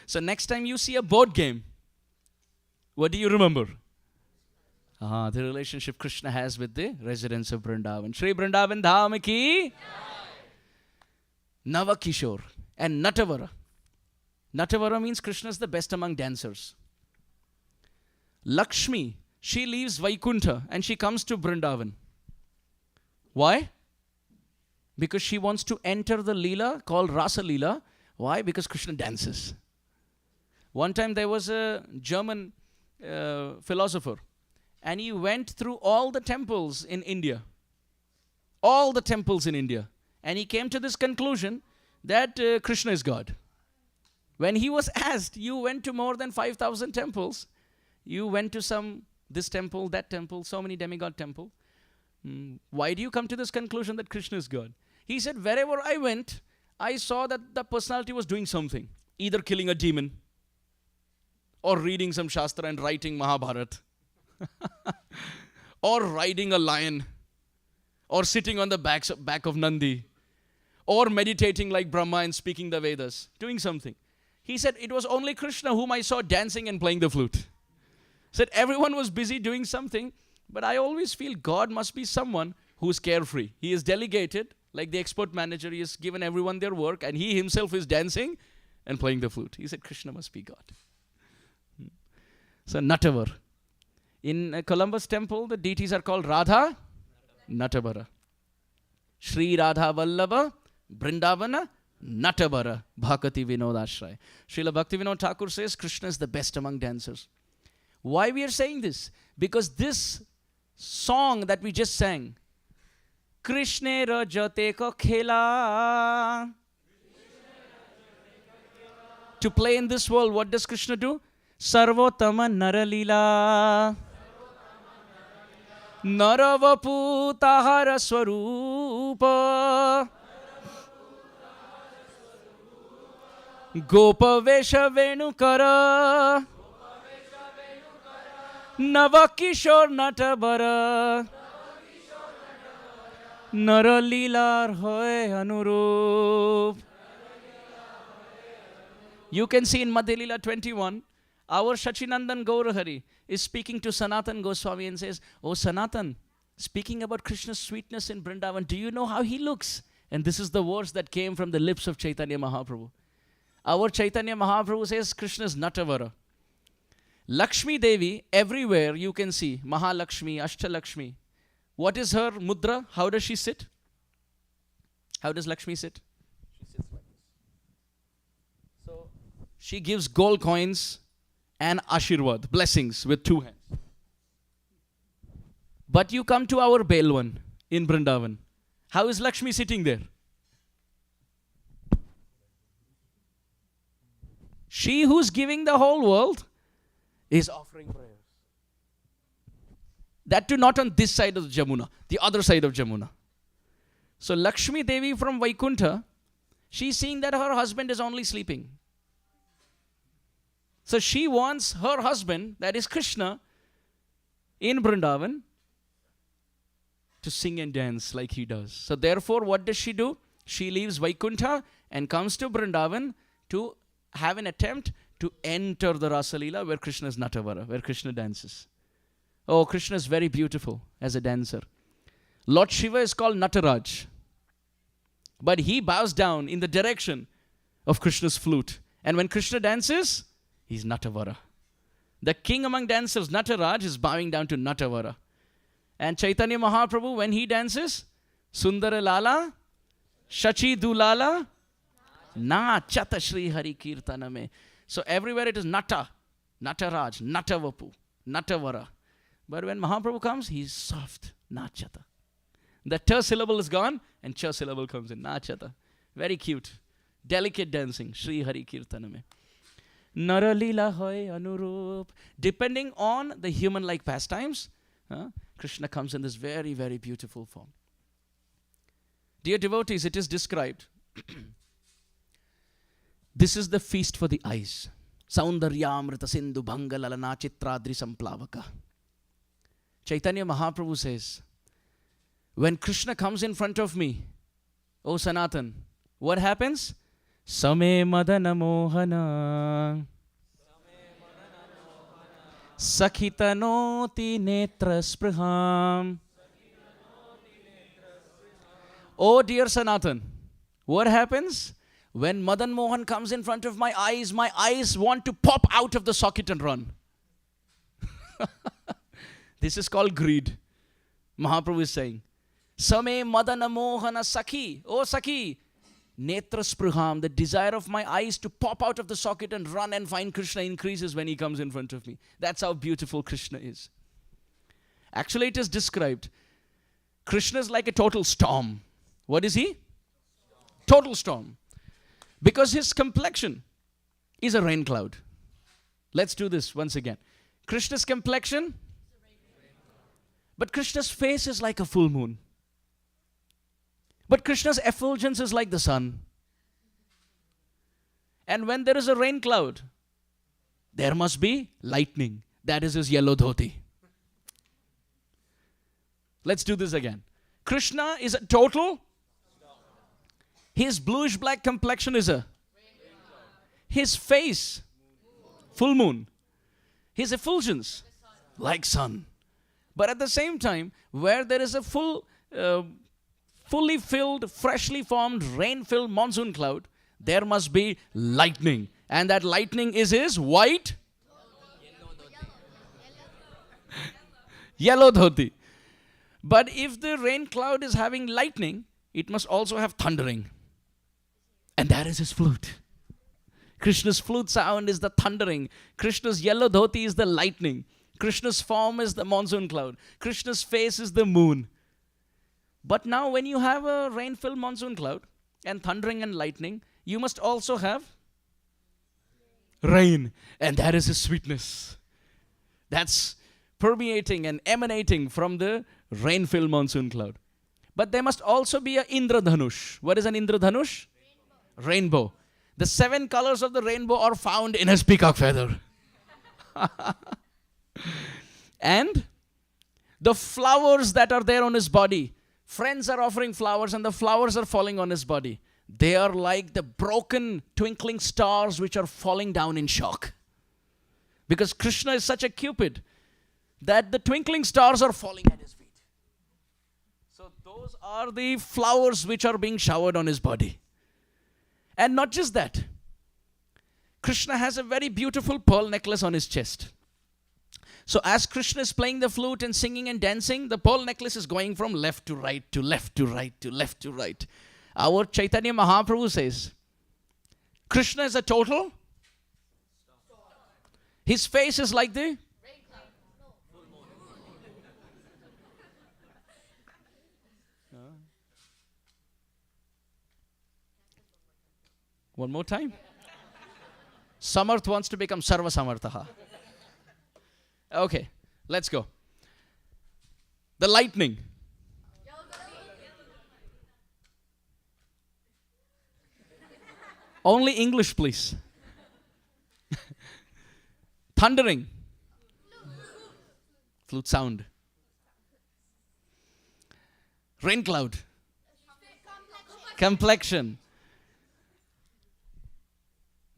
So next time you see a board game, what do you remember? The relationship Krishna has with the residents of Vrindavan. Shri Vrindavan Dham ki Nava Kishore and Natavara. Natavara means Krishna is the best among dancers. Lakshmi, she leaves Vaikuntha and she comes to Vrindavan. Why? Because she wants to enter the Leela called Rasa Leela. Why? Because Krishna dances. One time there was a German philosopher, and he went through all the temples in India. All the temples in India. And he came to this conclusion that Krishna is God. When he was asked, you went to more than 5,000 temples. You went to this temple, that temple, so many demigod temple. Why do you come to this conclusion that Krishna is God? He said, wherever I went, I saw that the personality was doing something. Either killing a demon, or reading some Shastra and writing Mahabharata, or riding a lion, or sitting on the back of Nandi, or meditating like Brahma and speaking the Vedas, doing something. He said, it was only Krishna whom I saw dancing and playing the flute. Said everyone was busy doing something, but I always feel God must be someone who's carefree. He is delegated, like the expert manager, he has given everyone their work, and he himself is dancing and playing the flute. He said, Krishna must be God. So Natavar. In Columbus temple, the deities are called Radha, Natavara. Shri Radha Vallabha, Vrindavana, Natavara, Bhakati Vinodashray. Srila Bhaktivinoda Thakur says Krishna is the best among dancers. Why we are saying this? Because this song that we just sang, Krishna Rajate Ko Khela. To play in this world, what does Krishna do? Sarvotama Naralila. Naravapu Tahara Swarupa. Gopa Vesha Venukara. Navakishore Natabara. Naralilar Hoy Anurup. You can see in Madhya 21, our Shachinandan Gaurahari is speaking to Sanatan Goswami and says, oh Sanatan, speaking about Krishna's sweetness in Vrindavan, do you know how he looks? And this is the words that came from the lips of Caitanya Mahaprabhu. Our Chaitanya Mahaprabhu says Krishna is Natavara. Lakshmi Devi, everywhere you can see, Mahalakshmi, Ashtalakshmi. What is her mudra? How does she sit? How does Lakshmi sit? She sits like this. So, she gives gold coins and Ashirwad, blessings with two hands. But you come to our Belwan in Vrindavan. How is Lakshmi sitting there? She who's giving the whole world is offering prayers. That too not on this side of Jamuna, the other side of Jamuna. So Lakshmi Devi from Vaikuntha, she's seeing that her husband is only sleeping. So she wants her husband, that is Krishna, in Vrindavan, to sing and dance like he does. So therefore, what does she do? She leaves Vaikuntha and comes to Vrindavan to have an attempt to enter the Rasalila where Krishna is Natavara, where Krishna dances. Oh, Krishna is very beautiful as a dancer. Lord Shiva is called Nataraj. But he bows down in the direction of Krishna's flute. And when Krishna dances, he's Natavara. The king among dancers, Nataraj, is bowing down to Natavara. And Chaitanya Mahaprabhu, when he dances, Sundara Lala, Shachi Dulala, Na Chata Shri Hari Kirtaname. So everywhere it is Nata, Nataraj, Natavapu, Natavara. But when Mahaprabhu comes, he's soft, Nachata. The ta syllable is gone and cha syllable comes in, Nachata. Very cute. Delicate dancing, Shri Hari Kirtaname. Naralila hoy anurup. Depending on the human-like pastimes, Krishna comes in this very, very beautiful form. Dear devotees, it is described. This is the feast for the eyes. Saundaryamrita sindhu bhangalalana chitradri samplavaka. Chaitanya Mahaprabhu says, when Krishna comes in front of me, O Sanatan, what happens? Same madana mohana sakhitanoti netra spriham. Oh dear Sanatan, what happens? When Madan Mohan comes in front of my eyes want to pop out of the socket and run. This is called greed. Mahaprabhu is saying, Same Madana Mohana Sakhi. Oh Sakhi, Netra Spriham, the desire of my eyes to pop out of the socket and run and find Krishna increases when he comes in front of me. That's how beautiful Krishna is. Actually, it is described. Krishna is like a total storm. What is he? Total storm. Because his complexion is a rain cloud. Let's do this once again. Krishna's complexion, but Krishna's face is like a full moon. But Krishna's effulgence is like the sun. And when there is a rain cloud, there must be lightning. That is his yellow dhoti. Let's do this again. Krishna is a total. His bluish black complexion is a. His face, full moon. His effulgence, like sun. But at the same time, where there is a fully filled, freshly formed, rain-filled monsoon cloud, there must be lightning. And that lightning is his white, yellow dhoti. But if the rain cloud is having lightning, it must also have thundering. And that is his flute. Krishna's flute sound is the thundering. Krishna's yellow dhoti is the lightning. Krishna's form is the monsoon cloud. Krishna's face is the moon. But now when you have a rain-filled monsoon cloud and thundering and lightning, you must also have rain. And that is his sweetness. That's permeating and emanating from the rain-filled monsoon cloud. But there must also be an Indradhanush. What is an Indradhanush? Rainbow. The 7 colors of the rainbow are found in his peacock feather. And the flowers that are there on his body, friends are offering flowers and the flowers are falling on his body. They are like the broken twinkling stars which are falling down in shock. Because Krishna is such a cupid that the twinkling stars are falling at his feet. So those are the flowers which are being showered on his body. And not just that. Krishna has a very beautiful pearl necklace on his chest. So as Krishna is playing the flute and singing and dancing, the pearl necklace is going from left to right, to left to right, to left to right. Our Chaitanya Mahaprabhu says, Krishna is a total. His face is like the. One more time. Samarth wants to become Sarva Samarthaha. Okay, let's go. The lightning. Only English, please. Thundering. Flute sound. Rain cloud. Complexion.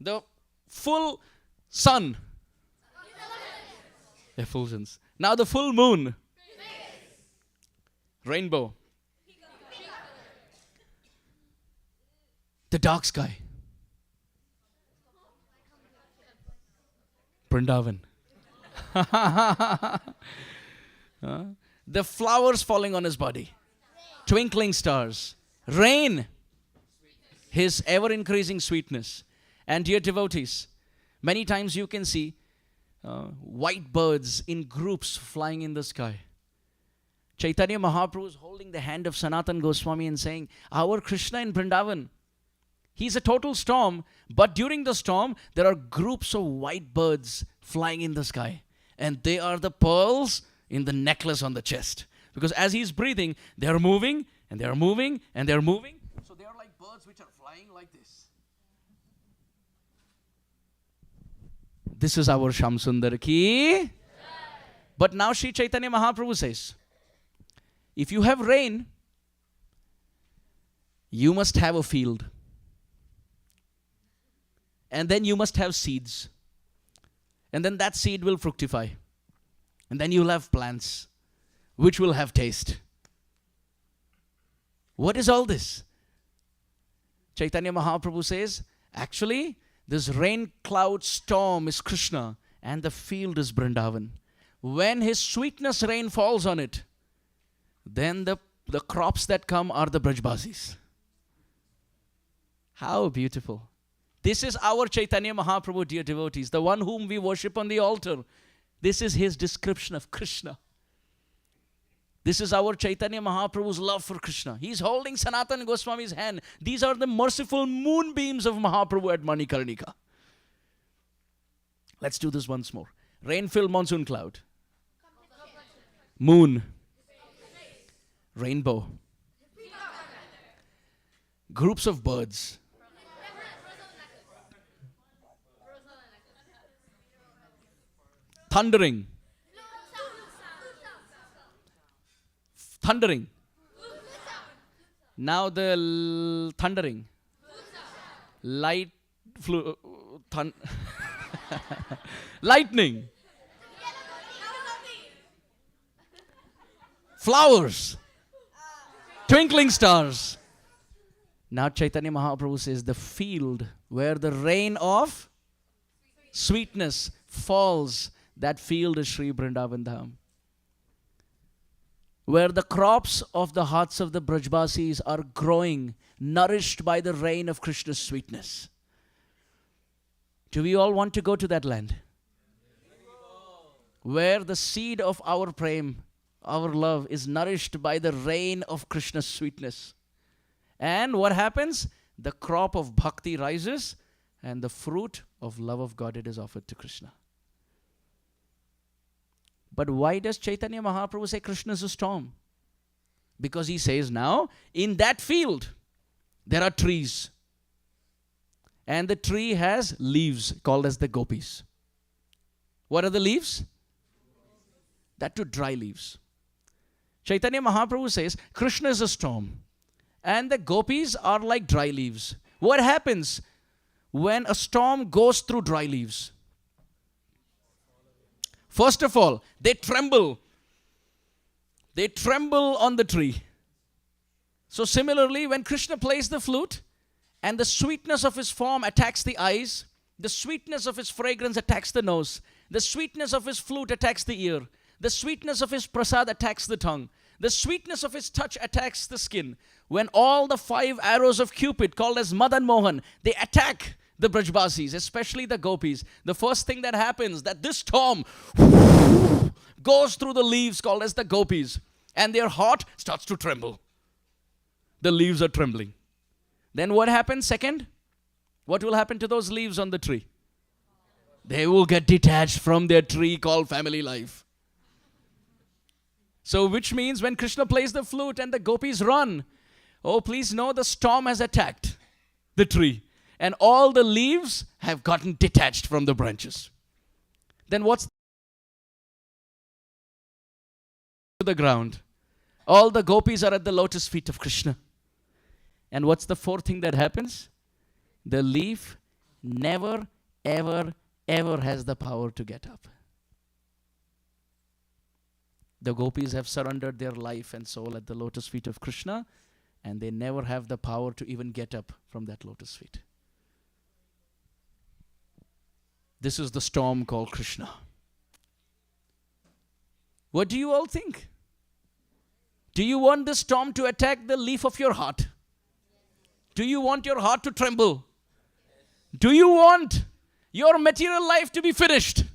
The full sun. Effulgence. Now the full moon. Rainbow. The dark sky. Vrindavan. The flowers falling on his body. Twinkling stars. Rain. His ever-increasing sweetness. And dear devotees, many times you can see white birds in groups flying in the sky. Chaitanya Mahaprabhu is holding the hand of Sanatan Goswami and saying, our Krishna in Vrindavan, he's a total storm, but during the storm, there are groups of white birds flying in the sky. And they are the pearls in the necklace on the chest. Because as he's breathing, they are moving, and they are moving, and they are moving. So they are like birds which are flying like this. This is our Shamsundar ki. But now Sri Chaitanya Mahaprabhu says, if you have rain, you must have a field. And then you must have seeds. And then that seed will fructify. And then you'll have plants, which will have taste. What is all this? Chaitanya Mahaprabhu says, actually, this rain cloud storm is Krishna and the field is Vrindavan. When his sweetness rain falls on it, then the crops that come are the Brajbasis. How beautiful. This is our Chaitanya Mahaprabhu, dear devotees, the one whom we worship on the altar. This is his description of Krishna. This is our Chaitanya Mahaprabhu's love for Krishna. He's holding Sanatana Goswami's hand. These are the merciful moonbeams of Mahaprabhu at Manikarnika. Let's do this once more. Rain-filled monsoon cloud. Moon. Rainbow. Groups of birds. Thundering. Thundering. Now the thundering. Light. Lightning. Flowers. Twinkling stars. Now Chaitanya Mahaprabhu says the field where the rain of sweetness falls, that field is Sri Vrindavan Dham. Where the crops of the hearts of the Brajbasis are growing, nourished by the rain of Krishna's sweetness. Do we all want to go to that land? Where the seed of our prem, our love, is nourished by the rain of Krishna's sweetness. And what happens? The crop of bhakti rises and the fruit of love of God, it is offered to Krishna. But why does Chaitanya Mahaprabhu say Krishna is a storm? Because he says now, in that field, there are trees. And the tree has leaves called as the gopis. What are the leaves? That too, dry leaves. Chaitanya Mahaprabhu says, Krishna is a storm. And the gopis are like dry leaves. What happens when a storm goes through dry leaves? First of all, they tremble. They tremble on the tree. So similarly, when Krishna plays the flute and the sweetness of his form attacks the eyes, the sweetness of his fragrance attacks the nose, the sweetness of his flute attacks the ear, the sweetness of his prasad attacks the tongue, the sweetness of his touch attacks the skin. When all the 5 arrows of Cupid, called as Madan Mohan, they attack the Brajbasis, especially the gopis, the first thing that happens, that this storm goes through the leaves called as the gopis, and their heart starts to tremble. The leaves are trembling. Then what happens second? What will happen to those leaves on the tree? They will get detached from their tree called family life. So which means when Krishna plays the flute and the gopis run, oh please know the storm has attacked the tree. And all the leaves have gotten detached from the branches. Then what's to the ground? All the gopis are at the lotus feet of Krishna. And what's the fourth thing that happens? The leaf never, ever, ever has the power to get up. The gopis have surrendered their life and soul at the lotus feet of Krishna. and they never have the power to even get up from that lotus feet. This is the storm called Krishna. What do you all think? Do you want this storm to attack the leaf of your heart? Do you want your heart to tremble? Do you want your material life to be finished?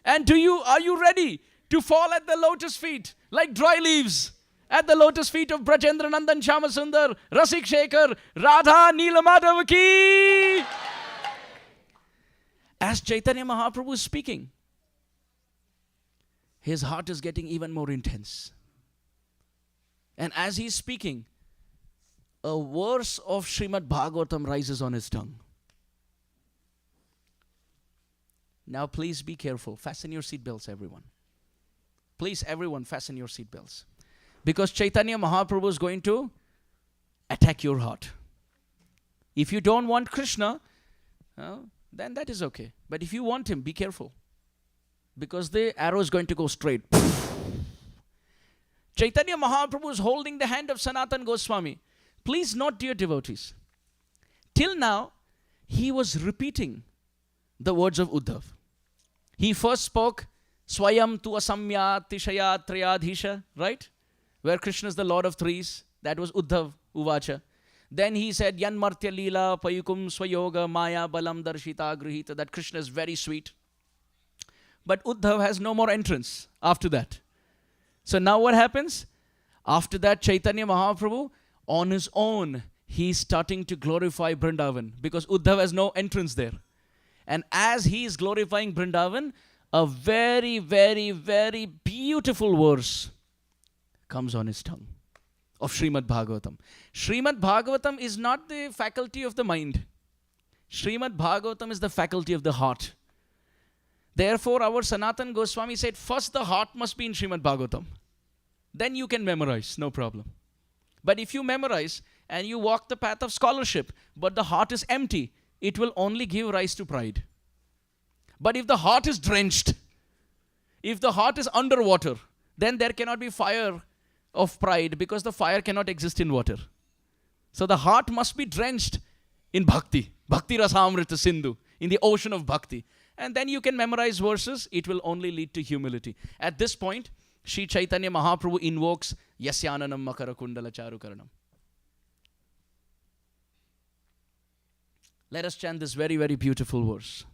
And are you ready to fall at the lotus feet like dry leaves at the lotus feet of Brajendra Nandan Shyamasundar, Rasik Shekhar, Radha Neelamadhava ki? As Chaitanya Mahaprabhu is speaking, his heart is getting even more intense. And as he is speaking, a verse of Srimad-Bhagavatam rises on his tongue. Now please be careful. Fasten your seatbelts, everyone. Please, everyone, fasten your seatbelts. Because Chaitanya Mahaprabhu is going to attack your heart. If you don't want Krishna, then that is okay. But if you want him, be careful. Because the arrow is going to go straight. Chaitanya Mahaprabhu is holding the hand of Sanatana Goswami. Please note, dear devotees, till now, he was repeating the words of Uddhav. He first spoke, Swayam tu asamya tishaya triyadhisha, right? Where Krishna is the Lord of Threes. That was Uddhav Uvacha. Then he said, Yan martya lila payukum swayoga maya balam darshita grihita, that Krishna is very sweet. But Uddhav has no more entrance after that. So now what happens? After that, Chaitanya Mahaprabhu, on his own, he's starting to glorify Vrindavan because Uddhav has no entrance there. And as he is glorifying Vrindavan, a very, very, very beautiful verse comes on his tongue of Srimad-Bhagavatam. Srimad-Bhagavatam is not the faculty of the mind. Srimad-Bhagavatam is the faculty of the heart. Therefore, our Sanatana Goswami said, first the heart must be in Srimad-Bhagavatam. Then you can memorize, no problem. But if you memorize and you walk the path of scholarship, but the heart is empty, it will only give rise to pride. But if the heart is drenched, if the heart is underwater, then there cannot be fire of pride because the fire cannot exist in water. So the heart must be drenched in bhakti, bhakti rasamrita sindhu, in the ocean of bhakti. And then you can memorize verses, it will only lead to humility. At this point, Sri Chaitanya Mahaprabhu invokes Yasyananam Makara Kundala Charukaranam. Let us chant this very, very beautiful verse.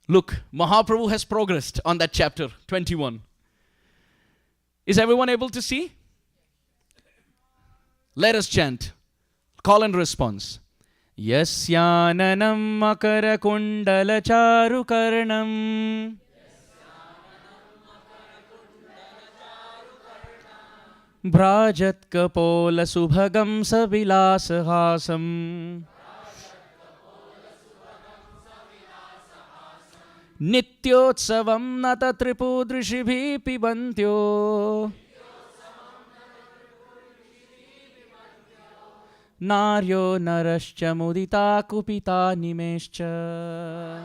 Look, Mahaprabhu has progressed on that chapter 21. Is everyone able to see? Let us chant. Call and response. Yasyananam makara kundala charukarnam Bhrajat kapola subhagam savilasahasam Nityotsavam nata tripudrishibhi pibantyo Naryo narascha mudita kupita nimescha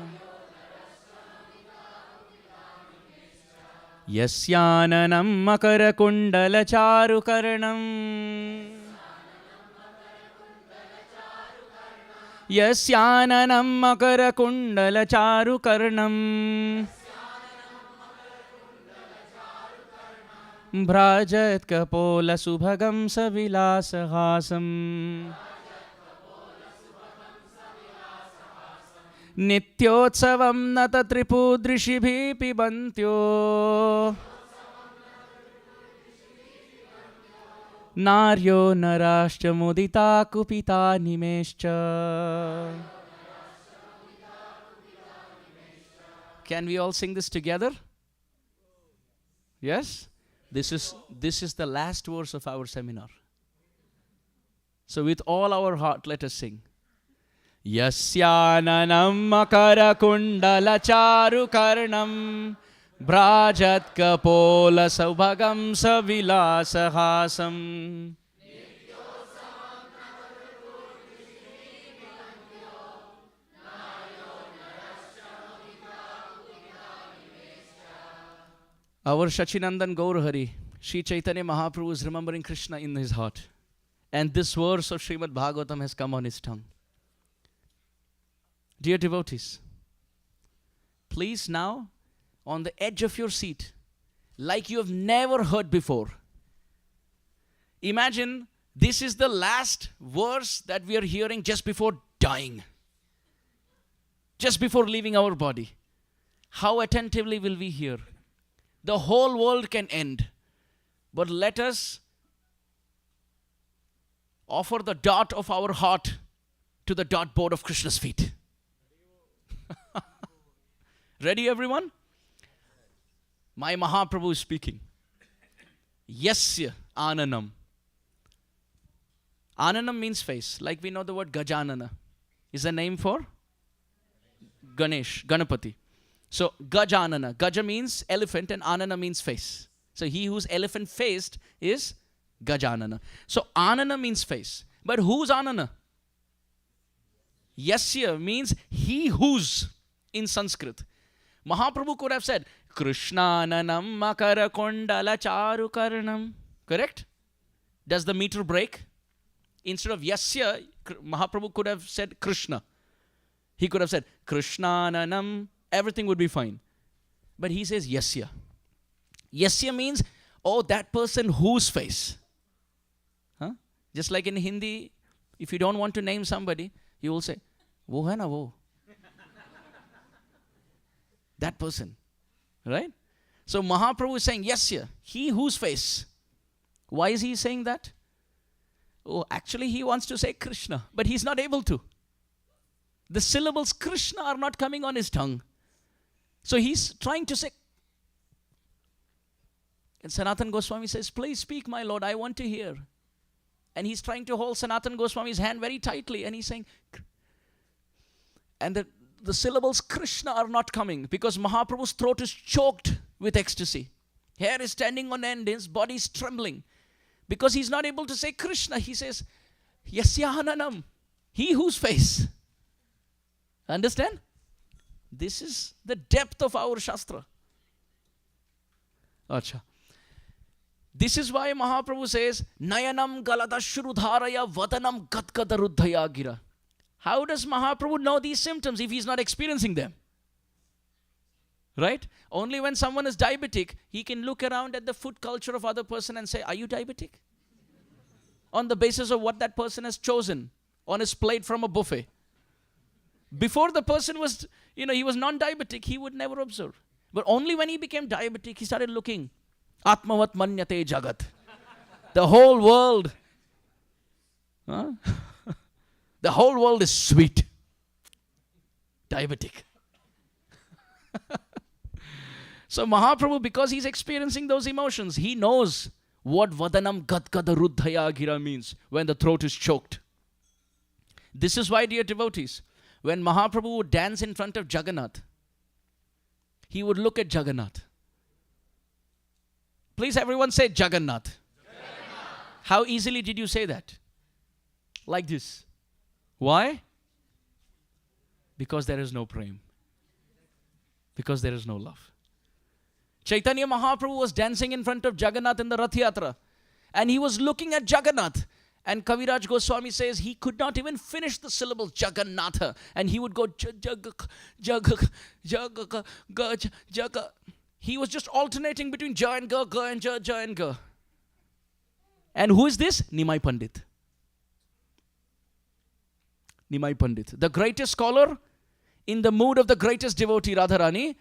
Yasyananam makara kundala charukarnam Yasyananam makara kundala charukarnam Bhrajat kapola subhagam savilasahasam Nityotsavam nata tripudrishibhi pibantyo Naryo narashcha mudita kupita nimescha. Can we all sing this together? Yes? This is the last verse of our seminar. So with all our heart, let us sing. Yasyananam makara kundala charu karnam Bhrajat kapola saubhagam savilasahasam Our Shachinandan Gaurahari, Sri Chaitanya Mahaprabhu is remembering Krishna in his heart. And this verse of Srimad-Bhagavatam has come on his tongue. Dear devotees, please now, on the edge of your seat, like you have never heard before, imagine this is the last verse that we are hearing just before dying, just before leaving our body. How attentively will we hear? The whole world can end, but let us offer the dart of our heart to the dartboard of Krishna's feet. Ready, everyone? My Mahaprabhu is speaking. Yasya Ananam. Ananam means face. Like we know the word Gajanana is a name for Ganesh, Ganapati. So Gajanana. Gaja means elephant and Anana means face. So he who's elephant faced is Gajanana. So Anana means face. But who's Anana? Yasya means he whose in Sanskrit. Mahaprabhu could have said Krishnananam makara kondala charu karnam. Correct? Does the meter break? Instead of Yasya, Mahaprabhu could have said Krishna. He could have said Krishnananam. Everything would be fine. But he says Yasya. Yasya means, oh, that person whose face. Huh? Just like in Hindi, if you don't want to name somebody, you will say, wo hai na wo. That person. Right? So Mahaprabhu is saying, Yasya, he whose face. Why is he saying that? Oh, actually he wants to say Krishna, but he's not able to. The syllables Krishna are not coming on his tongue. So he's trying to say. And Sanatana Goswami says, please speak, my Lord, I want to hear. And he's trying to hold Sanatana Goswami's hand very tightly, and he's saying, and the syllables Krishna are not coming because Mahaprabhu's throat is choked with ecstasy. Hair is standing on end, his body is trembling. Because he's not able to say Krishna, he says, Yasyahananam, he whose face. Understand? This is the depth of our Shastra. Acha. This is why Mahaprabhu says, Nayanam galadashrudharaya vadanam gadgadaruddhaya gira. How does Mahaprabhu know these symptoms if he's not experiencing them? Right? Only when someone is diabetic, he can look around at the food culture of other person and say, are you diabetic? On the basis of what that person has chosen on his plate from a buffet. Before the person was, he was non-diabetic, he would never observe. But only when he became diabetic, he started looking. Atmavat manyate jagat. The whole world. Huh? The whole world is sweet. Diabetic. So Mahaprabhu, because he's experiencing those emotions, he knows what vadanam gadgada ruddhaya gira means when the throat is choked. This is why, dear devotees, when Mahaprabhu would dance in front of Jagannath, he would look at Jagannath. Please everyone say Jagannath. Jagannath. How easily did you say that? Like this. Why? Because there is no prem. Because there is no love. Chaitanya Mahaprabhu was dancing in front of Jagannath in the Rath Yatra. And he was looking at Jagannath. And Kaviraj Goswami says he could not even finish the syllables Jagannatha. And he would go Jaga. He was just alternating between Ja and Ga and Ja and Ga. And who is this? Nimai Pandit. Nimai Pandit. The greatest scholar in the mood of the greatest devotee Radharani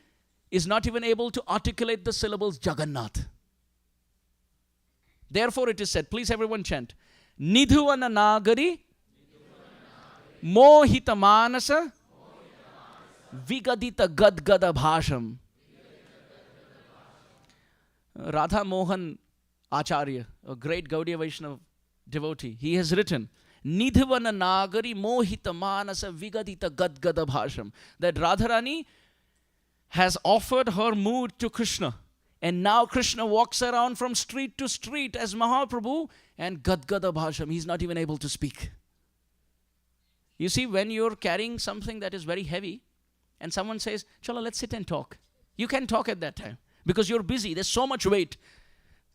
is not even able to articulate the syllables Jagannath. Therefore it is said, please everyone chant, Nidhuvana Nagari Mohita Manasa Vigadita Gadgada Bhasham. Radha Mohan Acharya, a great Gaudiya Vaishnava devotee, he has written, Nidhuvana Nagari Mohita Manasa Vigadita Gadgada Bhasham. That Radharani has offered her mood to Krishna. And now Krishna walks around from street to street as Mahaprabhu and Gadgada Bhasham. He's not even able to speak. You see, when you're carrying something that is very heavy and someone says, Chala, let's sit and talk. You can talk at that time because you're busy. There's so much weight.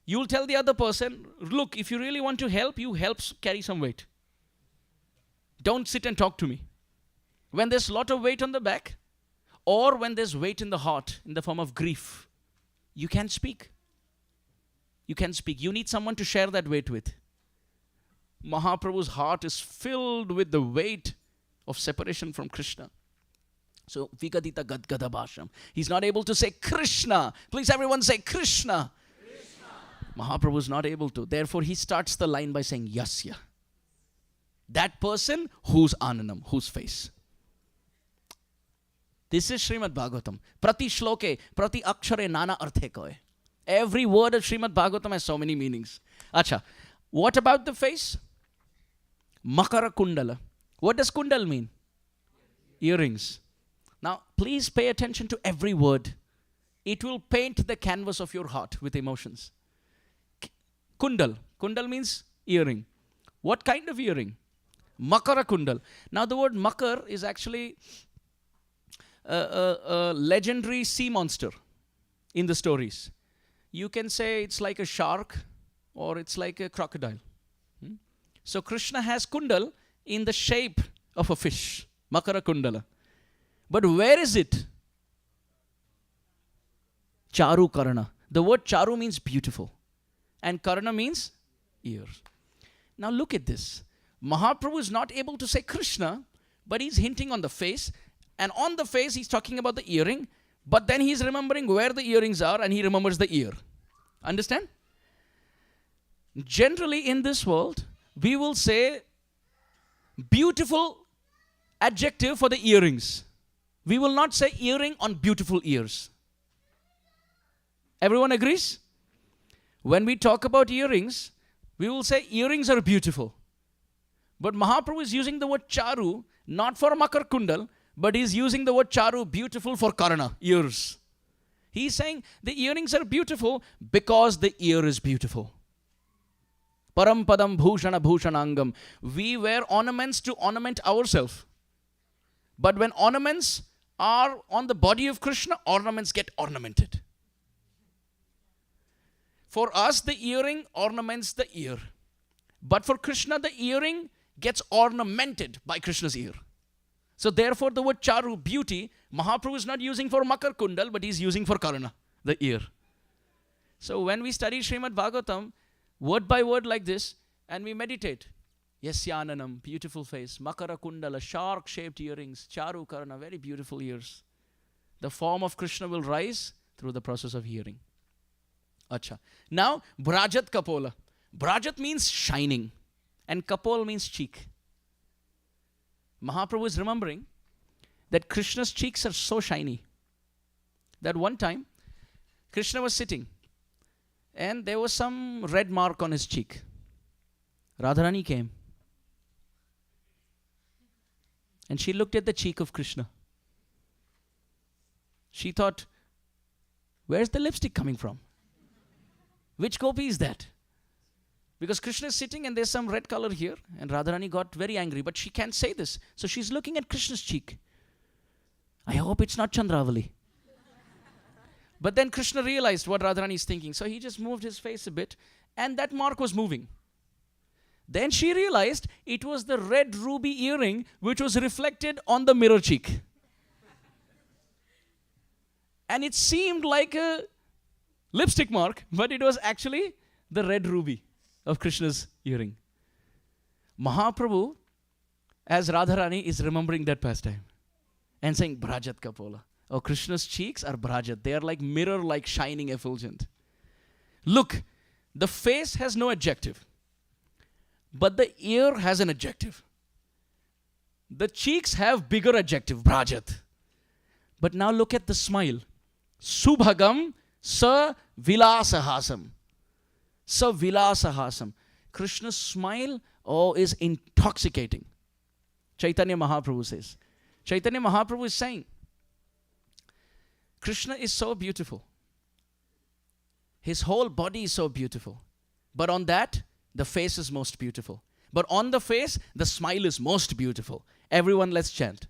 You'll tell the other person, look, if you really want to help, you help carry some weight. Don't sit and talk to me. When there's a lot of weight on the back, or when there's weight in the heart in the form of grief, you can speak. You can speak. You need someone to share that weight with. Mahaprabhu's heart is filled with the weight of separation from Krishna. So, Vigadita Gadgada Bhasham. He's not able to say Krishna. Please everyone say Krishna. Mahaprabhu is not able to. Therefore, he starts the line by saying Yasya. That person whose Ananam, whose face. This is Srimad-Bhagavatam. Prati shloke, prati akshare nana arthe koe. Every word of Srimad-Bhagavatam has so many meanings. Acha, what about the face? Makara kundala. What does kundal mean? Earrings. Now, please pay attention to every word. It will paint the canvas of your heart with emotions. Kundal. Kundal means earring. What kind of earring? Makara kundal. Now, the word makar is actually a legendary sea monster in the stories. You can say it's like a shark or it's like a crocodile. So Krishna has kundal in the shape of a fish, Makara kundala. But where is it? Charu karana. The word charu means beautiful. And karana means ear. Now look at this. Mahaprabhu is not able to say Krishna, but he's hinting on the face. And on the face, he's talking about the earring. But then he's remembering where the earrings are and he remembers the ear. Understand? Generally in this world, we will say beautiful adjective for the earrings. We will not say earring on beautiful ears. Everyone agrees? When we talk about earrings, we will say earrings are beautiful. But Mahaprabhu is using the word charu, not for makar kundal, but he's using the word charu, beautiful, for karana, ears. He's saying the earrings are beautiful because the ear is beautiful. Param padam bhushana bhushanangam. We wear ornaments to ornament ourselves. But when ornaments are on the body of Krishna, ornaments get ornamented. For us, the earring ornaments the ear. But for Krishna, the earring gets ornamented by Krishna's ear. So therefore, the word charu, beauty, Mahaprabhu is not using for makar kundal, but he's using for karana, the ear. So when we study Srimad-Bhagavatam, word by word like this, and we meditate, Yasyananam, beautiful face, makara kundala, shark-shaped earrings, charu karana, very beautiful ears. The form of Krishna will rise through the process of hearing. Acha. Now, Brajat Kapola. Brajat means shining, and Kapol means cheek. Mahaprabhu is remembering that Krishna's cheeks are so shiny that one time Krishna was sitting and there was some red mark on his cheek. Radharani came and she looked at the cheek of Krishna. She thought, where's the lipstick coming from? Which gopi is that? Because Krishna is sitting and there's some red color here, and Radharani got very angry, but she can't say this. So she's looking at Krishna's cheek. I hope it's not Chandravali. But then Krishna realized what Radharani is thinking, so he just moved his face a bit, and that mark was moving. Then she realized it was the red ruby earring which was reflected on the mirror cheek. And it seemed like a lipstick mark, but it was actually the red ruby of Krishna's earring. Mahaprabhu, as Radharani, is remembering that pastime and saying, Brajat Kapola. Oh, Krishna's cheeks are Brajat. They are like mirror, like shining effulgent. Look, the face has no adjective, but the ear has an adjective. The cheeks have bigger adjective, Brajat. But now look at the smile. Subhagam sa vilasahasam. Sa vilasahasam. Krishna's smile, is intoxicating. Caitanya Mahaprabhu says. Caitanya Mahaprabhu is saying, Krishna is so beautiful. His whole body is so beautiful. But on that, the face is most beautiful. But on the face, the smile is most beautiful. Everyone, let's chant.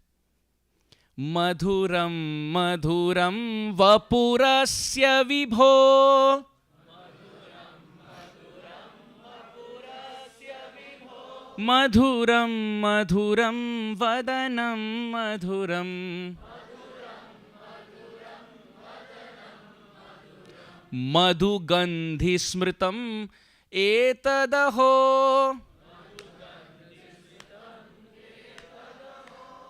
Madhuram, madhuram, vapurasya vibho. Madhuram, madhuram, vadanam, madhuram. Madhu gandhi smritam etadaho.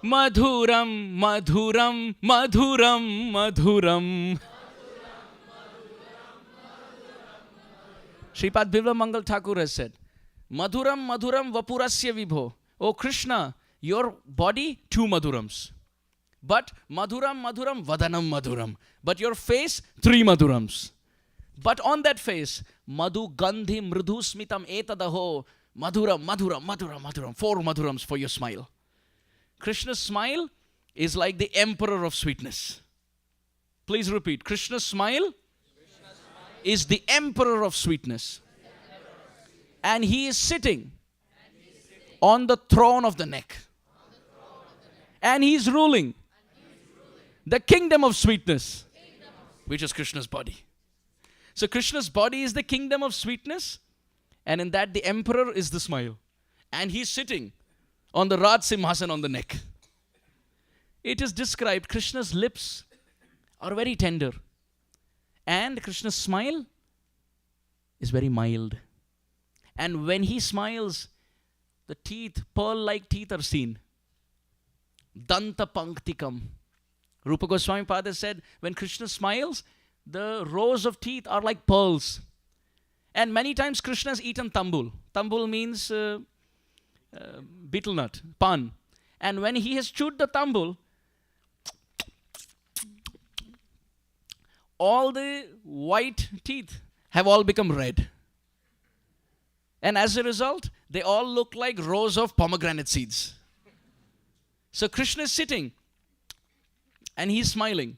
Madhuram, madhuram, madhuram, madhuram. Sripad Bivla Mangal Thakur has said, Madhuram, madhuram, vapurasya vibho. Oh Krishna, your body, 2 madhurams. But madhuram, madhuram, vadanam, madhuram. But your face, 3 madhurams. But on that face, madhu gandhi mridhu smitam etadaho. Madhuram, madhuram, madhuram, madhuram. 4 madhurams for your smile. Krishna's smile is like the emperor of sweetness. Please repeat. Krishna's smile is the emperor of sweetness. And he is sitting on the throne of the neck. And he is ruling the kingdom of sweetness, which is Krishna's body. So Krishna's body is the kingdom of sweetness, and in that the emperor is the smile. And he's sitting on the Raj Simhasan on the neck. It is described, Krishna's lips are very tender. And Krishna's smile is very mild. And when he smiles, the teeth, pearl-like teeth are seen. Danta panktikam. Rupa Goswami Pada said, when Krishna smiles, the rows of teeth are like pearls. And many times Krishna has eaten tambul. Tambul means betel nut, pan. And when he has chewed the tambul, all the white teeth have all become red. And as a result, they all look like rows of pomegranate seeds. So Krishna is sitting and he's smiling.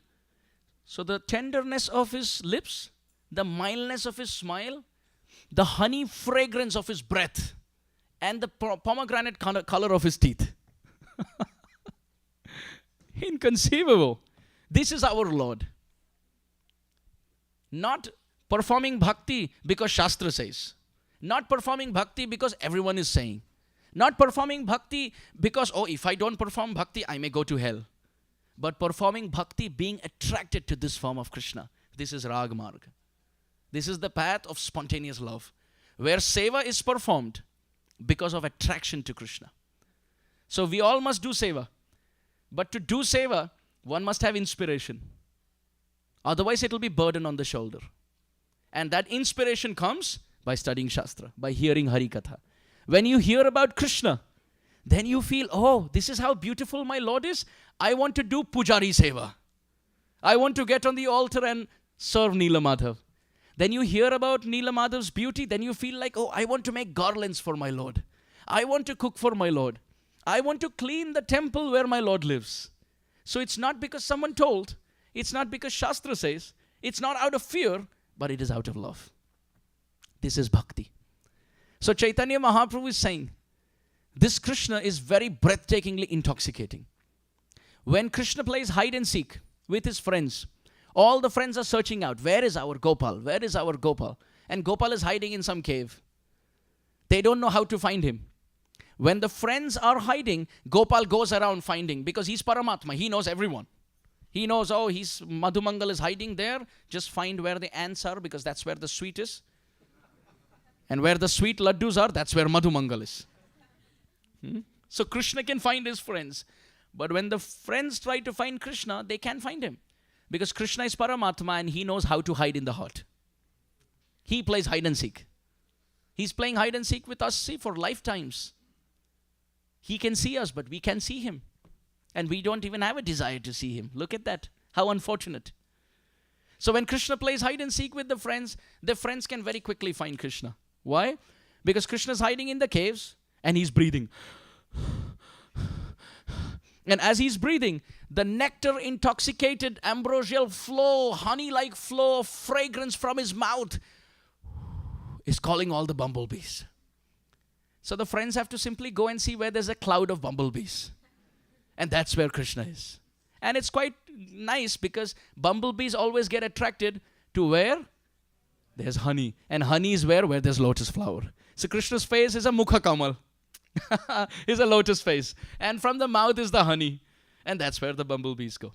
So the tenderness of his lips, the mildness of his smile, the honey fragrance of his breath, and the pomegranate color of his teeth. Inconceivable. This is our Lord. Not performing bhakti because Shastra says. Not performing bhakti because everyone is saying. Not performing bhakti because, oh, if I don't perform bhakti, I may go to hell. But performing bhakti, being attracted to this form of Krishna. This is Rag Marg. This is the path of spontaneous love, where seva is performed because of attraction to Krishna. So we all must do seva. But to do seva, one must have inspiration. Otherwise, it will be burden on the shoulder. And that inspiration comes by studying Shastra, by hearing Hari Katha. When you hear about Krishna, then you feel, oh, this is how beautiful my Lord is. I want to do Pujari Seva. I want to get on the altar and serve Neela Madhav. Then you hear about Neela Madhav's beauty, then you feel like, oh, I want to make garlands for my Lord. I want to cook for my Lord. I want to clean the temple where my Lord lives. So it's not because someone told, it's not because Shastra says, it's not out of fear, but it is out of love. This is bhakti. So Chaitanya Mahaprabhu is saying, this Krishna is very breathtakingly intoxicating. When Krishna plays hide and seek with his friends, all the friends are searching out, where is our Gopal? Where is our Gopal? And Gopal is hiding in some cave. They don't know how to find him. When the friends are hiding, Gopal goes around finding, because he's Paramatma, he knows everyone. He knows, oh, Madhumangal is hiding there, just find where the ants are, because that's where the sweet is. And where the sweet laddus are, that's where Madhumangal is. So Krishna can find his friends. But when the friends try to find Krishna, they can't find him. Because Krishna is Paramatma and he knows how to hide in the heart. He plays hide and seek. He's playing hide and seek with us, see, for lifetimes. He can see us, but we can't see him. And we don't even have a desire to see him. Look at that. How unfortunate. So when Krishna plays hide and seek with the friends can very quickly find Krishna. Why? Because Krishna is hiding in the caves and he's breathing. And as he's breathing, the nectar intoxicated ambrosial flow, honey-like flow of fragrance from his mouth is calling all the bumblebees. So the friends have to simply go and see where there's a cloud of bumblebees. And that's where Krishna is. And it's quite nice because bumblebees always get attracted to where there's honey. And honey is where there's lotus flower. So Krishna's face is a mukha kamal. is a lotus face. And from the mouth is the honey. And that's where the bumblebees go.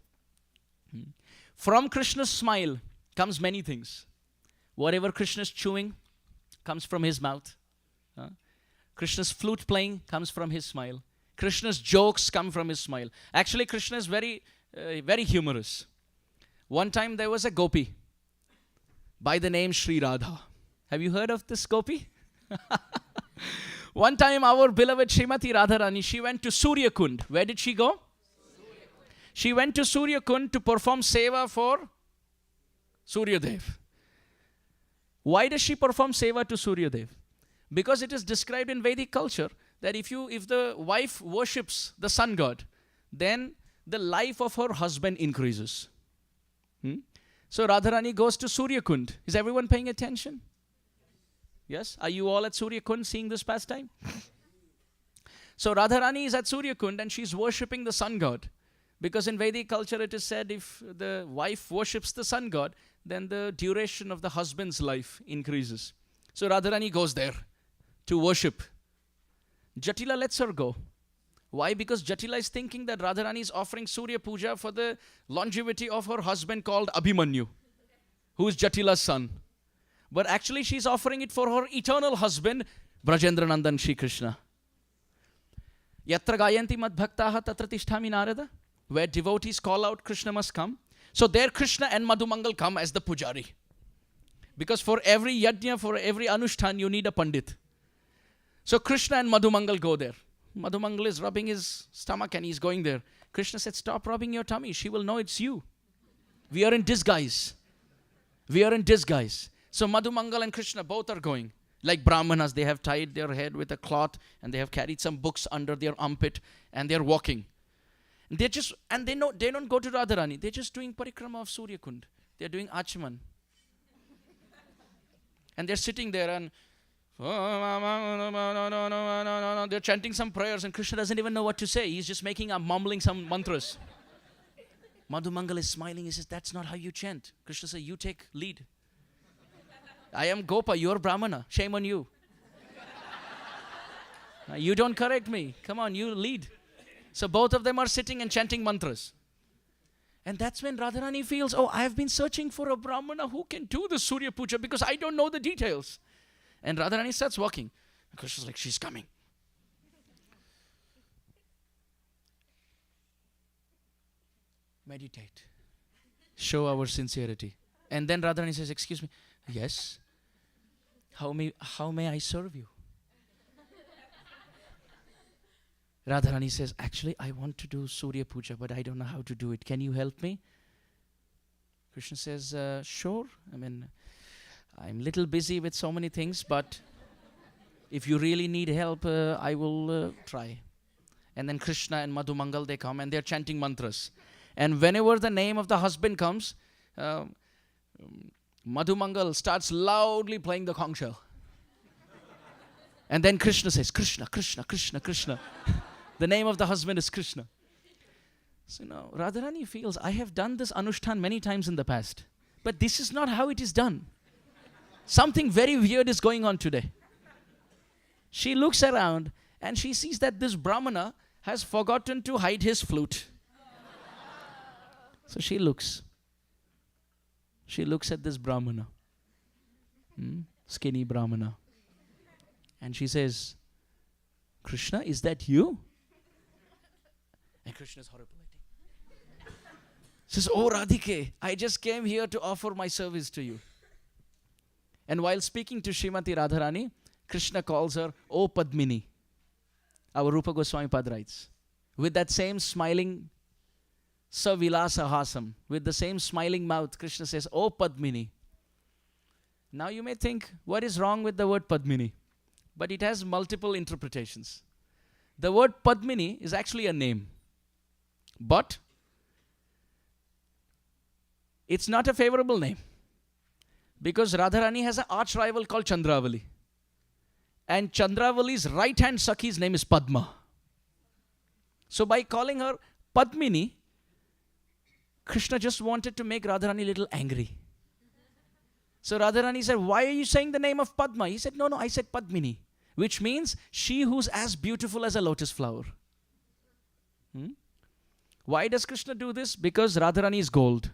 From Krishna's smile comes many things. Whatever Krishna's chewing comes from his mouth. Krishna's flute playing comes from his smile. Krishna's jokes come from his smile. Actually, Krishna is very humorous. One time there was a gopi by the name Sri Radha. Have you heard of this gopi? One time our beloved Srimati Radharani, she went to Surya Kund. Where did she go? She went to Surya Kund to perform seva for Surya Dev. Why does she perform seva to Surya Dev? Because it is described in Vedic culture that if the wife worships the sun god, then the life of her husband increases. So Radharani goes to Surya Kund. Is everyone paying attention? Yes? Are you all at Surya Kund seeing this pastime? So Radharani is at Surya Kund and she's worshipping the sun god. Because in Vedic culture it is said if the wife worships the sun god, then the duration of the husband's life increases. So Radharani goes there to worship. Jatila lets her go. Why? Because Jatila is thinking that Radharani is offering Surya Puja for the longevity of her husband called Abhimanyu, who is Jatila's son. But actually she's offering it for her eternal husband, Brajendra Nandan Shri Krishna. Yatra gayanti mad bhaktaha tatra tishtami narada. Where devotees call out, Krishna must come. So there Krishna and Madhumangal come as the pujari. Because for every yajna, for every anushtan, you need a pandit. So Krishna and Madhumangal go there. Madhumangal is rubbing his stomach and he's going there. Krishna said, stop rubbing your tummy. She will know it's you. We are in disguise. We are in disguise. So Madhumangal and Krishna both are going. Like Brahmanas, they have tied their head with a cloth and they have carried some books under their armpit and they're walking. And they don't go to Radharani. They're just doing parikrama of Surya Kund. They're doing Achaman. And they're sitting there and they're chanting some prayers and Krishna doesn't even know what to say. He's just mumbling some mantras. Madhumangal is smiling. He says, that's not how you chant. Krishna says, you take lead. I am Gopa, you're Brahmana. Shame on you. You don't correct me. Come on, you lead. So both of them are sitting and chanting mantras. And that's when Radharani feels, oh, I have been searching for a Brahmana who can do the Surya Puja because I don't know the details. And Radharani starts walking. And Krishna's like, she's coming. Meditate. Show our sincerity. And then Radharani says, excuse me, yes, how may I serve you? Radharani says, actually, I want to do Surya Puja, but I don't know how to do it. Can you help me? Krishna says, sure. I mean, I'm a little busy with so many things, but if you really need help, I will try. And then Krishna and Madhumangal, they come and they're chanting mantras. And whenever the name of the husband comes, Madhumangal starts loudly playing the conch shell. And then Krishna says, Krishna, Krishna, Krishna, Krishna. The name of the husband is Krishna. So now Radharani feels, I have done this Anushtan many times in the past. But this is not how it is done. Something very weird is going on today. She looks around and she sees that this Brahmana has forgotten to hide his flute. So she looks. She looks at this Brahmana. Skinny Brahmana. And she says, Krishna, is that you? And Krishna is horrible. Says, oh Radhike, I just came here to offer my service to you. And while speaking to Srimati Radharani, Krishna calls her, oh Padmini. Our Rupa Goswami Pad writes, with that same smiling Savilasa Hasam, with the same smiling mouth, Krishna says, oh Padmini. Now you may think, what is wrong with the word Padmini? But it has multiple interpretations. The word Padmini is actually a name. But it's not a favorable name. Because Radharani has an arch rival called Chandravali. And Chandravali's right-hand Sakhi's name is Padma. So by calling her Padmini, Krishna just wanted to make Radharani a little angry. So Radharani said, why are you saying the name of Padma? He said, no, I said Padmini. which means she who's as beautiful as a lotus flower. Why does Krishna do this? Because Radharani is gold.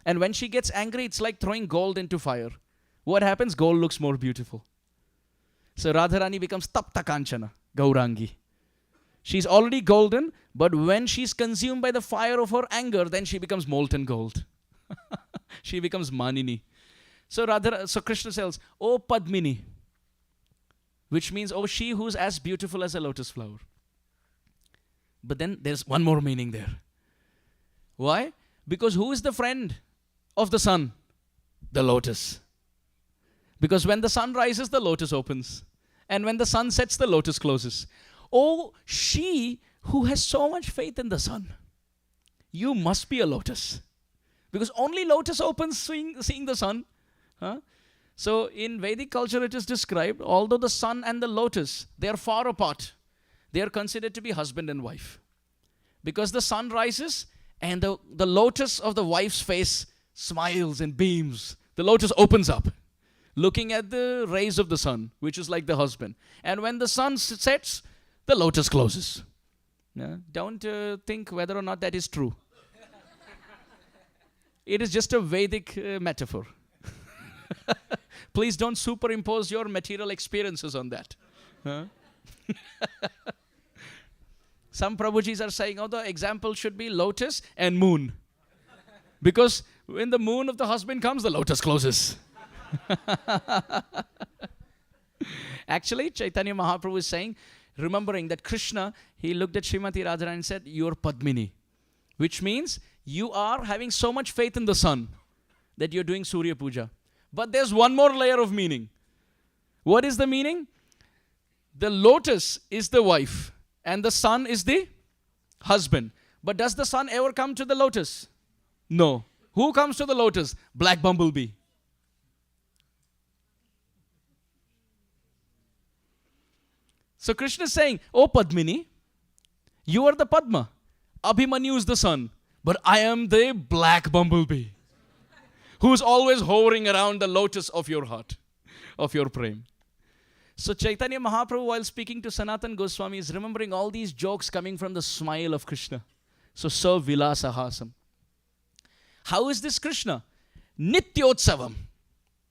And when she gets angry, it's like throwing gold into fire. What happens? Gold looks more beautiful. So Radharani becomes Tapta Kanchana, Gaurangi. She's already golden, but when she's consumed by the fire of her anger, then she becomes molten gold. She becomes Manini. So Krishna says, "O Padmini," which means, "Oh, she who's as beautiful as a lotus flower." But then there's one more meaning there. Why? Because who is the friend of the sun? The lotus. Because when the sun rises, the lotus opens. And when the sun sets, the lotus closes. Oh, she who has so much faith in the sun, you must be a lotus. Because only lotus opens seeing the sun. So in Vedic culture it is described, although the sun and the lotus, they are far apart, they are considered to be husband and wife. Because the sun rises and the lotus of the wife's face smiles and beams. The lotus opens up, looking at the rays of the sun, which is like the husband. And when the sun sets, the lotus closes. Don't think whether or not that is true. It is just a Vedic metaphor. Please don't superimpose your material experiences on that. Some Prabhujis are saying, the example should be lotus and moon. Because when the moon of the husband comes, the lotus closes. Actually, Chaitanya Mahaprabhu is saying, remembering that Krishna, he looked at Srimati Radharani and said, "You are Padmini," which means you are having so much faith in the sun that you're doing Surya Puja. But there's one more layer of meaning. What is the meaning? The lotus is the wife and the sun is the husband. But does the sun ever come to the lotus? No. Who comes to the lotus? Black bumblebee. So Krishna is saying, "Oh Padmini, you are the Padma. Abhimanyu is the sun. But I am the black bumblebee who's always hovering around the lotus of your heart, of your prem." So Chaitanya Mahaprabhu, while speaking to Sanatan Goswami, is remembering all these jokes coming from the smile of Krishna. So vilasahasam. How is this Krishna? Nityotsavam.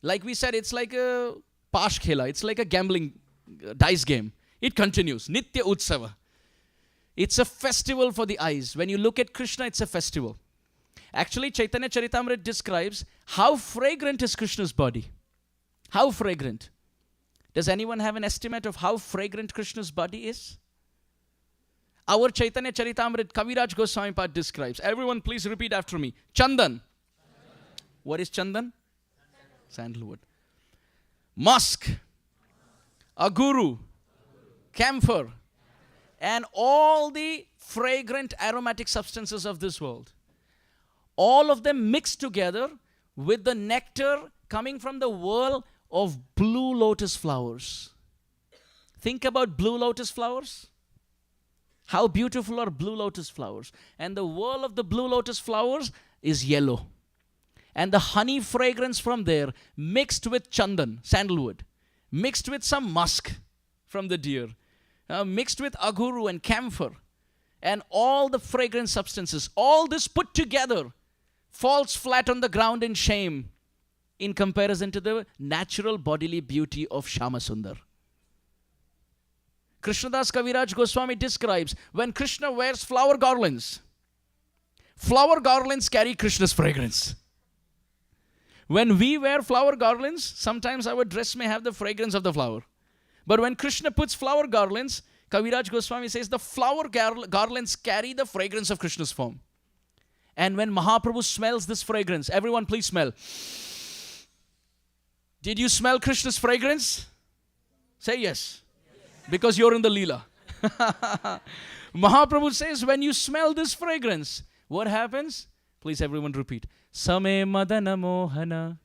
Like we said, it's like a pash khela. It's like a gambling dice game. It continues. Nitya Utsava. It's a festival for the eyes. When you look at Krishna, it's a festival. Actually, Caitanya Charitamrita describes how fragrant is Krishna's body. How fragrant. Does anyone have an estimate of how fragrant Krishna's body is? Our Caitanya Charitamrita, Kaviraj Goswami Pad describes. Everyone please repeat after me. Chandan. What is Chandan? Sandalwood. Musk. Aguru. Camphor. And all the fragrant aromatic substances of this world. All of them mixed together with the nectar coming from the whirl of blue lotus flowers. Think about blue lotus flowers. How beautiful are blue lotus flowers. And the whirl of the blue lotus flowers is yellow. And the honey fragrance from there mixed with chandan, sandalwood, mixed with some musk from the deer, mixed with aguru and camphor, and all the fragrant substances, all this put together falls flat on the ground in shame in comparison to the natural bodily beauty of Shama Sundar. Krishnadas Kaviraj Goswami describes when Krishna wears flower garlands carry Krishna's fragrance. When we wear flower garlands, sometimes our dress may have the fragrance of the flower. But when Krishna puts flower garlands, Kaviraj Goswami says the flower garlands carry the fragrance of Krishna's form. And when Mahaprabhu smells this fragrance, everyone please smell. Did you smell Krishna's fragrance? Say yes. Because you're in the Leela. Mahaprabhu says when you smell this fragrance, what happens? Please everyone repeat. Same madana mohana.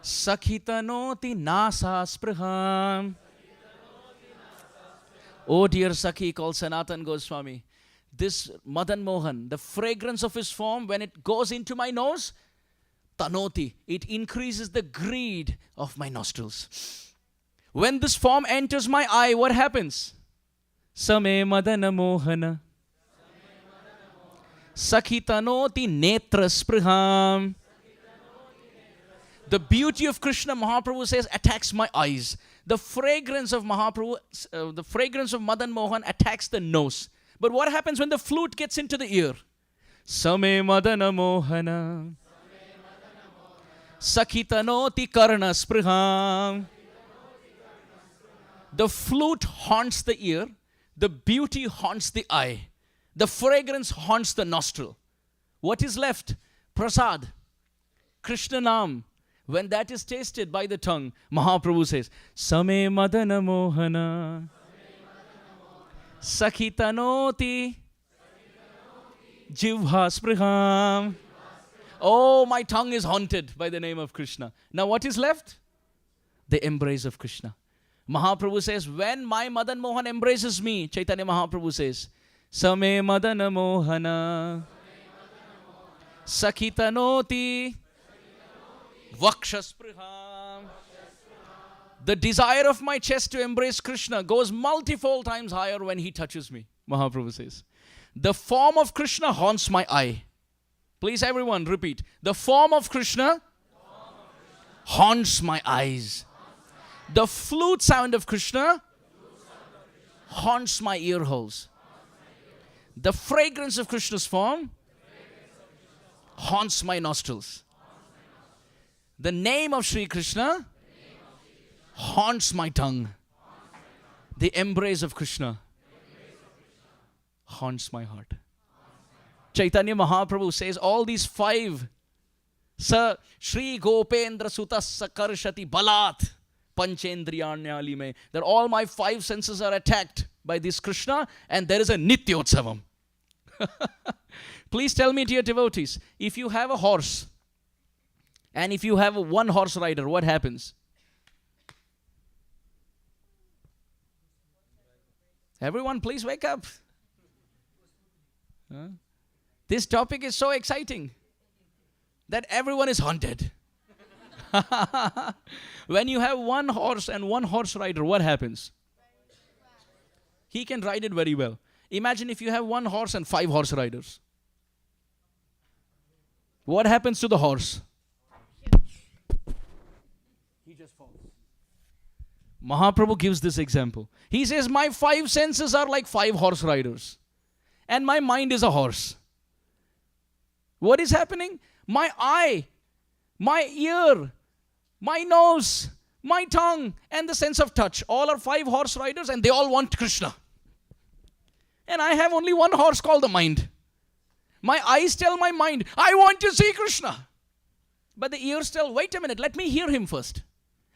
Sakhitanoti nasa spriham. Oh dear Sakhi called Sanatan Goswami. This Madan Mohan, the fragrance of his form, when it goes into my nose, tanoti, it increases the greed of my nostrils. When this form enters my eye, what happens? Same madana mohana. Sakhitanoti netra spriham. The beauty of Krishna, Mahaprabhu says, attacks my eyes. The fragrance of Mahaprabhu, the fragrance of Madan Mohan attacks the nose. But what happens when the flute gets into the ear? Same Madana Mohana. Sakhitanoti karna spriham. The flute haunts the ear. The beauty haunts the eye. The fragrance haunts the nostril. What is left? Prasad. Krishna Nam. When that is tasted by the tongue, Mahaprabhu says, Same Madana Mohana. Sakhitanoti Jivha Spriham. Oh, my tongue is haunted by the name of Krishna. Now what is left? The embrace of Krishna. Mahaprabhu says, when my Madan Mohan embraces me, Chaitanya Mahaprabhu says, Same Madana Mohana. Sakhitanoti Vakshaspriham. The desire of my chest to embrace Krishna goes multifold times higher when he touches me, Mahaprabhu says. The form of Krishna haunts my eye. Please everyone repeat. The form of Krishna haunts my eyes. The flute sound of Krishna haunts my ear holes. The fragrance of Krishna's form haunts my nostrils. The name of Sri Krishna haunts my tongue. The embrace of Krishna haunts my heart. Chaitanya Mahaprabhu says all these five, Sa Shri Gopendra Sutas Sakarshati Balat Panchendriyanyali me, that all my five senses are attacked by this Krishna and there is a Nityotsavam. Please tell me, dear devotees, if you have a horse and if you have a one horse rider, what happens? Everyone, please wake up. This topic is so exciting that everyone is haunted. When you have one horse and one horse rider, what happens? He can ride it very well. Imagine if you have one horse and 5 horse riders. What happens to the horse? He just falls. Mahaprabhu gives this example. He says, my 5 senses are like 5 horse riders. And my mind is a horse. What is happening? My eye, my ear, my nose, my tongue, and the sense of touch. All are 5 horse riders and they all want Krishna. And I have only one horse called the mind. My eyes tell my mind, I want to see Krishna. But the ears tell, wait a minute, let me hear him first.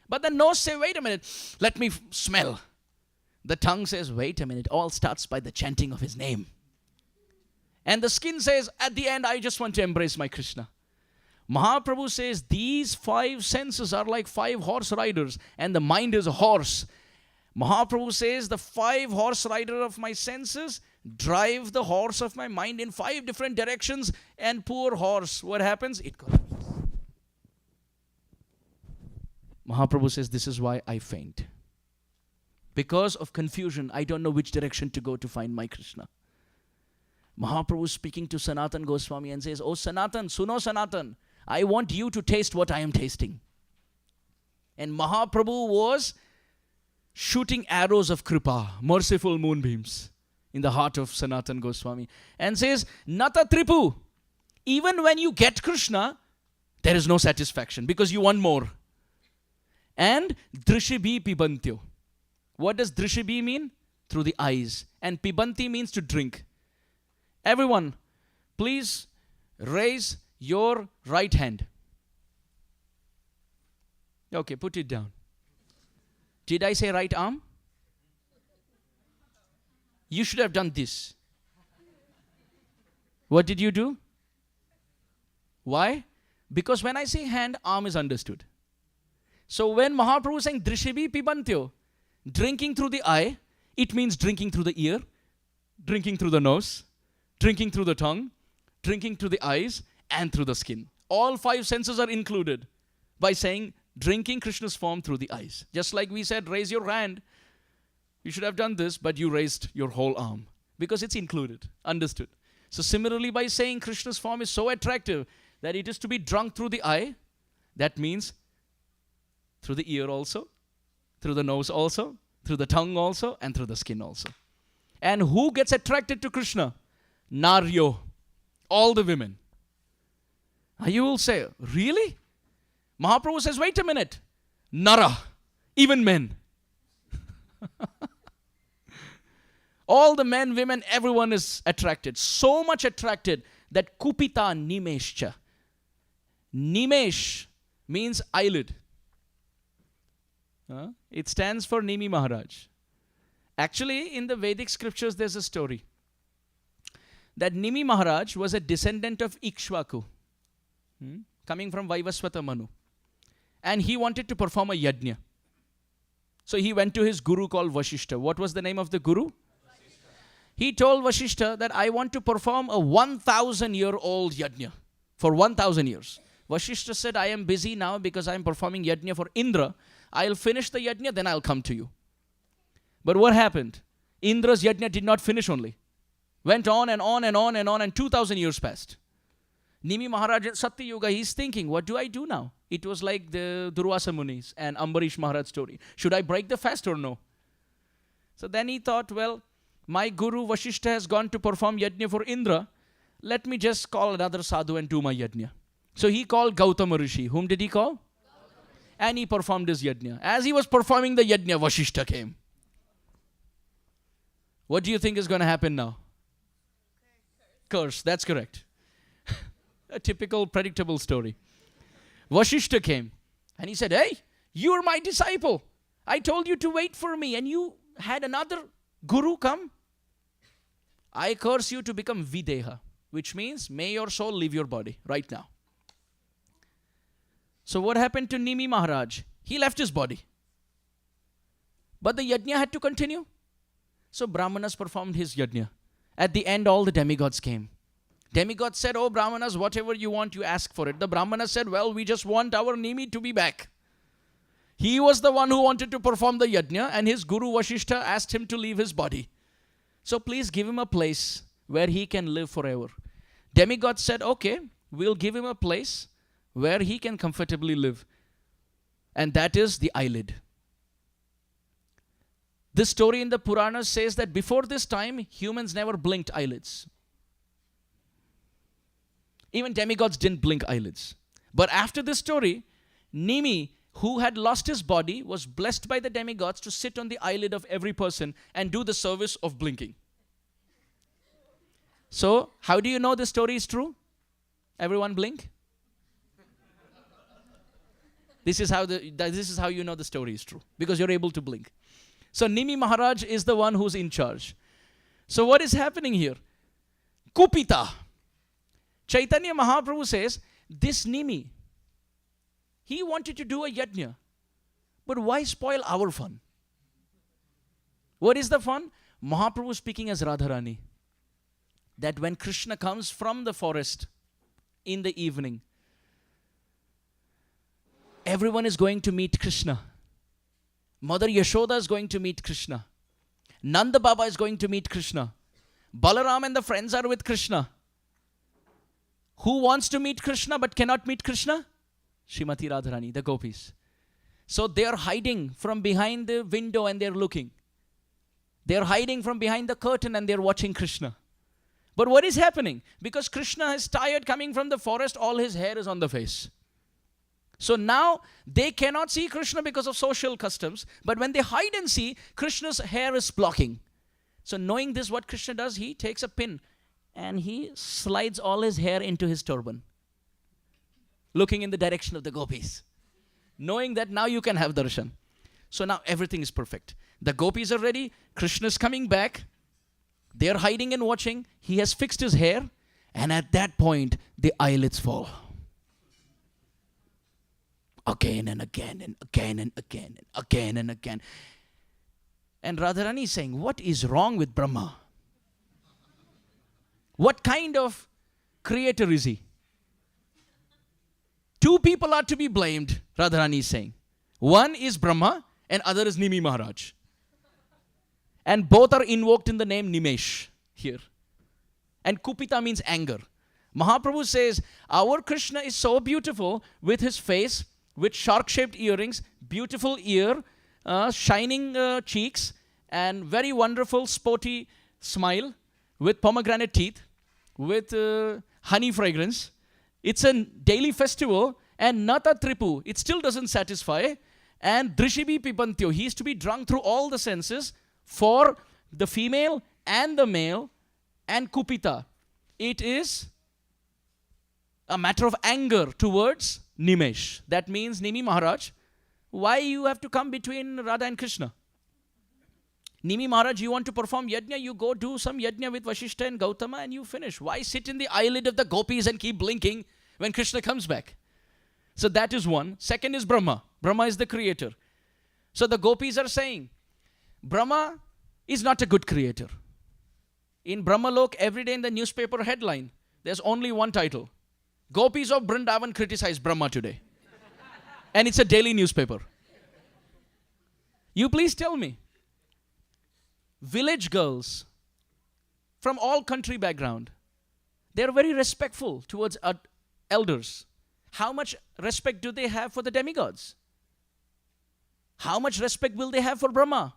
But the nose says, wait a minute, let me smell. The tongue says, wait a minute, all starts by the chanting of his name. And the skin says, at the end, I just want to embrace my Krishna. Mahaprabhu says, these 5 senses are like 5 horse riders and the mind is a horse. Mahaprabhu says, the 5 horse rider of my senses drive the horse of my mind in 5 different directions, and poor horse, what happens? It collapses. Mahaprabhu says, this is why I faint. Because of confusion, I don't know which direction to go to find my Krishna. Mahaprabhu is speaking to Sanatan Goswami and says, oh Sanatan, Suno Sanatan, I want you to taste what I am tasting. And Mahaprabhu was shooting arrows of Kripa, merciful moonbeams, in the heart of Sanatan Goswami, and says, Nata Tripu, even when you get Krishna, there is no satisfaction because you want more. And Drishibi Pibantyo. What does Drishibi mean? Through the eyes. And Pibanti means to drink. Everyone, please raise your right hand. Okay, put it down. Did I say right arm? You should have done this. What did you do? Why? Because when I say hand, arm is understood. So when Mahaprabhu is saying Drishibi Pibantyo, drinking through the eye, it means drinking through the ear, drinking through the nose, drinking through the tongue, drinking through the eyes, and through the skin. All 5 senses are included by saying drinking Krishna's form through the eyes. Just like we said, raise your hand. You should have done this, but you raised your whole arm because it's included, understood. So similarly, by saying Krishna's form is so attractive that it is to be drunk through the eye, that means through the ear also, through the nose also, through the tongue also, and through the skin also. And who gets attracted to Krishna? Naryo, all the women. Now you will say, really? Mahaprabhu says, wait a minute. Nara, even men. All the men, women, everyone is attracted. So much attracted that kupita nimeshcha. Nimesh means eyelid. It stands for Nimi Maharaj. Actually, in the Vedic scriptures, there's a story that Nimi Maharaj was a descendant of Ikshvaku, coming from Vaivasvata Manu. And he wanted to perform a yajna. So he went to his guru called Vashishta. What was the name of the guru? He told Vashishta that I want to perform a 1,000-year-old yajna for 1,000 years. Vashishta said, I am busy now because I am performing yajna for Indra. I'll finish the yajna, then I'll come to you. But what happened? Indra's yajna did not finish only. Went on and on and on and on, and 2,000 years passed. Nimi Maharaj in Satya Yuga, he's thinking, what do I do now? It was like the Durvasa Munis and Ambarish Maharaj story. Should I break the fast or no? So then he thought, well, my guru Vashishta has gone to perform yajna for Indra. Let me just call another sadhu and do my yajna. So he called Gautama Rishi. Whom did he call? And he performed his yajna. As he was performing the yajna, Vashishta came. What do you think is going to happen now? Curse, that's correct. A typical, predictable story. Vashishta came and he said, hey, you're my disciple. I told you to wait for me and you had another guru come. I curse you to become videha, which means may your soul leave your body right now. So what happened to Nimi Maharaj? He left his body. But the yajna had to continue. So Brahmanas performed his yajna. At the end, all the demigods came. Demigods said, oh Brahmanas, whatever you want, you ask for it. The Brahmanas said, well, we just want our Nimi to be back. He was the one who wanted to perform the yajna, and his guru Vashishta asked him to leave his body. So please give him a place where he can live forever. Demigods said, okay, we'll give him a place where he can comfortably live. And that is the eyelid. This story in the Puranas says that before this time, humans never blinked eyelids. Even demigods didn't blink eyelids. But after this story, Nimi, who had lost his body, was blessed by the demigods to sit on the eyelid of every person and do the service of blinking. So, how do you know this story is true? Everyone blink? This is how you know the story is true, because you're able to blink. So Nimi Maharaj is the one who's in charge. So what is happening here? Kupita. Chaitanya Mahaprabhu says, this Nimi, he wanted to do a yajna, but why spoil our fun? What is the fun? Mahaprabhu speaking as Radharani, that when Krishna comes from the forest in the evening, everyone is going to meet Krishna. Mother Yashoda is going to meet Krishna. Nanda Baba is going to meet Krishna. Balaram and the friends are with Krishna. Who wants to meet Krishna but cannot meet Krishna? Srimati Radharani, the gopis. So they are hiding from behind the window and they're looking. They are hiding from behind the curtain and they're watching Krishna. But what is happening? Because Krishna is tired coming from the forest, all his hair is on the face. So now they cannot see Krishna because of social customs. But when they hide and see, Krishna's hair is blocking. So knowing this, what Krishna does, he takes a pin and he slides all his hair into his turban, looking in the direction of the gopis, knowing that now you can have darshan. So now everything is perfect. The gopis are ready. Krishna is coming back. They are hiding and watching. He has fixed his hair. And at that point, the eyelids fall. Again and again and again and again and again and again. And Radharani is saying, what is wrong with Brahma? What kind of creator is he? Two people are to be blamed. Radharani is saying. One is Brahma and other is Nimi Maharaj. And both are invoked in the name Nimesh here. And Kupita means anger. Mahaprabhu says, our Krishna is so beautiful with his face, with shark-shaped earrings, beautiful ear, shining cheeks, and very wonderful sporty smile, with pomegranate teeth, with honey fragrance. It's a daily festival, and Nata Tripu, it still doesn't satisfy. And Drishibi Pipantyo, he is to be drunk through all the senses for the female and the male. And Kupita, it is a matter of anger towards Nimesh. That means, Nimi Maharaj, why you have to come between Radha and Krishna? Nimi Maharaj, you want to perform yajna, you go do some yajna with Vashishta and Gautama and you finish. Why sit in the eyelid of the gopis and keep blinking when Krishna comes back? So that is one. Second is Brahma. Brahma is the creator. So the gopis are saying, Brahma is not a good creator. In Brahmalok, every day in the newspaper headline, there's only one title. Gopis of Vrindavan criticize Brahma today. And it's a daily newspaper. You please tell me, village girls from all country background, they're very respectful towards elders. How much respect do they have for the demigods? How much respect will they have for Brahma?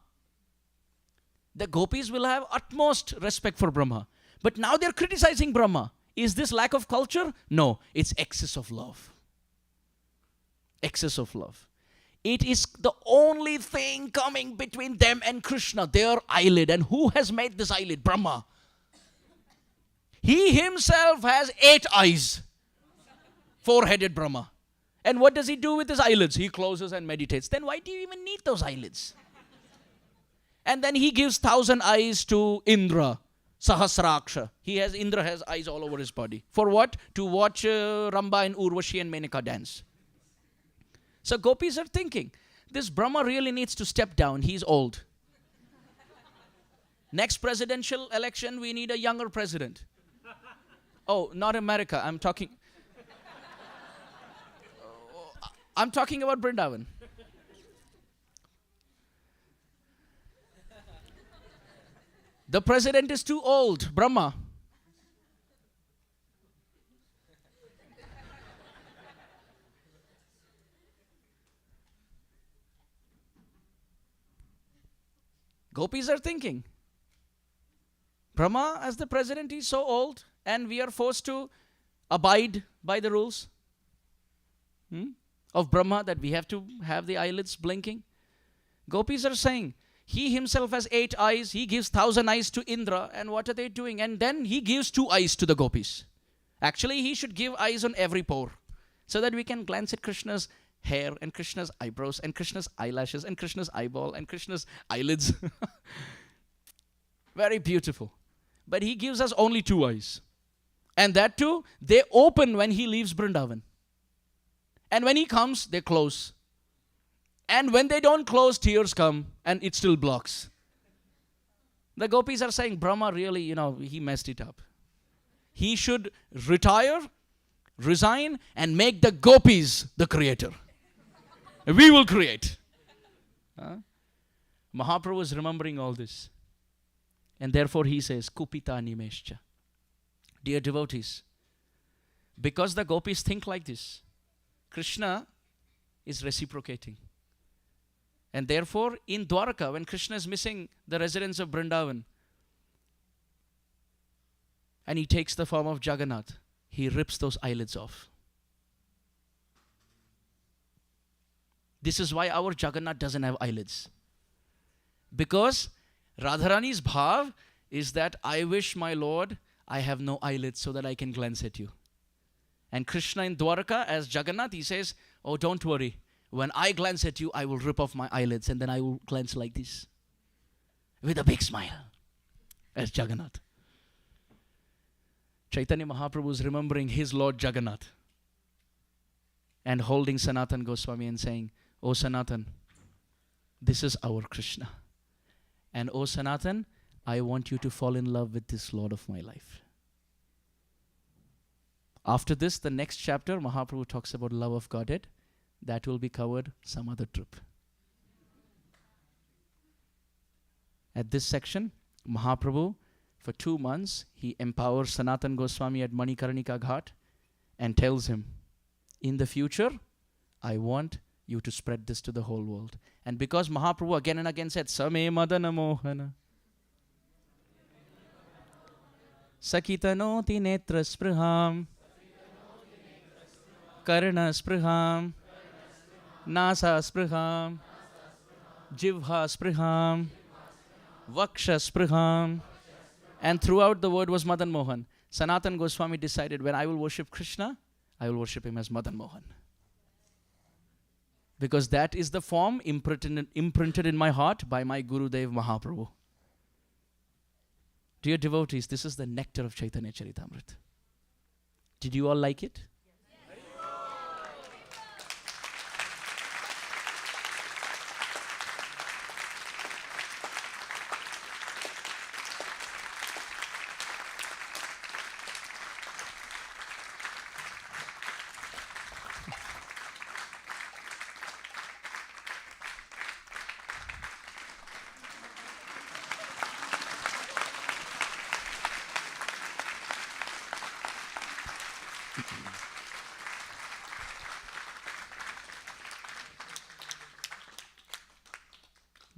The gopis will have utmost respect for Brahma. But now they're criticizing Brahma. Is this lack of culture? No, it's excess of love. Excess of love. It is the only thing coming between them and Krishna, their eyelid. And who has made this eyelid? Brahma. He himself has 8 eyes. 4-headed Brahma. And what does he do with his eyelids? He closes and meditates. Then why do you even need those eyelids? And then he gives 1,000 eyes to Indra, Sahasraksha. Indra has eyes all over his body. For what? To watch Ramba and Urvashi and Menaka dance. So gopis are thinking, this Brahma really needs to step down. He's old. Next presidential election, we need a younger president. Oh, not America. I'm talking about Vrindavan. The president is too old, Brahma. Gopis are thinking, Brahma as the president is so old and we are forced to abide by the rules of Brahma that we have to have the eyelids blinking. Gopis are saying, he himself has 8 eyes, he gives 1,000 eyes to Indra, and what are they doing? And then he gives 2 eyes to the gopis. Actually, he should give eyes on every pore, so that we can glance at Krishna's hair, and Krishna's eyebrows, and Krishna's eyelashes, and Krishna's eyeball, and Krishna's eyelids. Very beautiful. But he gives us only 2 eyes. And that too, they open when he leaves Vrindavan. And when he comes, they close. And when they don't close, tears come and it still blocks. The gopis are saying, Brahma really, he messed it up. He should retire, resign, and make the gopis the creator. We will create. Mahaprabhu is remembering all this. And therefore he says, Kupita Nimeshcha. Dear devotees, because the gopis think like this, Krishna is reciprocating. And therefore, in Dwarka, when Krishna is missing the residents of Vrindavan, and he takes the form of Jagannath, he rips those eyelids off. This is why our Jagannath doesn't have eyelids. Because Radharani's bhav is that I wish my Lord, I have no eyelids so that I can glance at you. And Krishna in Dwarka as Jagannath, he says, oh, don't worry. When I glance at you, I will rip off my eyelids and then I will glance like this. With a big smile. As Jagannath. Chaitanya Mahaprabhu is remembering his Lord Jagannath. And holding Sanatan Goswami and saying, oh Sanatan, this is our Krishna. And oh Sanatan, I want you to fall in love with this Lord of my life. After this, the next chapter, Mahaprabhu talks about love of Godhead. That will be covered some other trip. At this section, Mahaprabhu, for 2 months, he empowers Sanatan Goswami at Manikarnika Ghat and tells him, in the future, I want you to spread this to the whole world. And because Mahaprabhu again and again said, Same Madana Mohana, Sakitanoti Netra Spriham, Karna Spriham, Nasa Spriham, Jivha Spriham, Vaksha Spriham, and throughout the word was Madan Mohan. Sanatan Goswami decided, when I will worship Krishna, I will worship him as Madan Mohan. Because that is the form imprinted in my heart by my Gurudev Mahaprabhu. Dear devotees, this is the nectar of Caitanya Charitamrita. Did you all like it?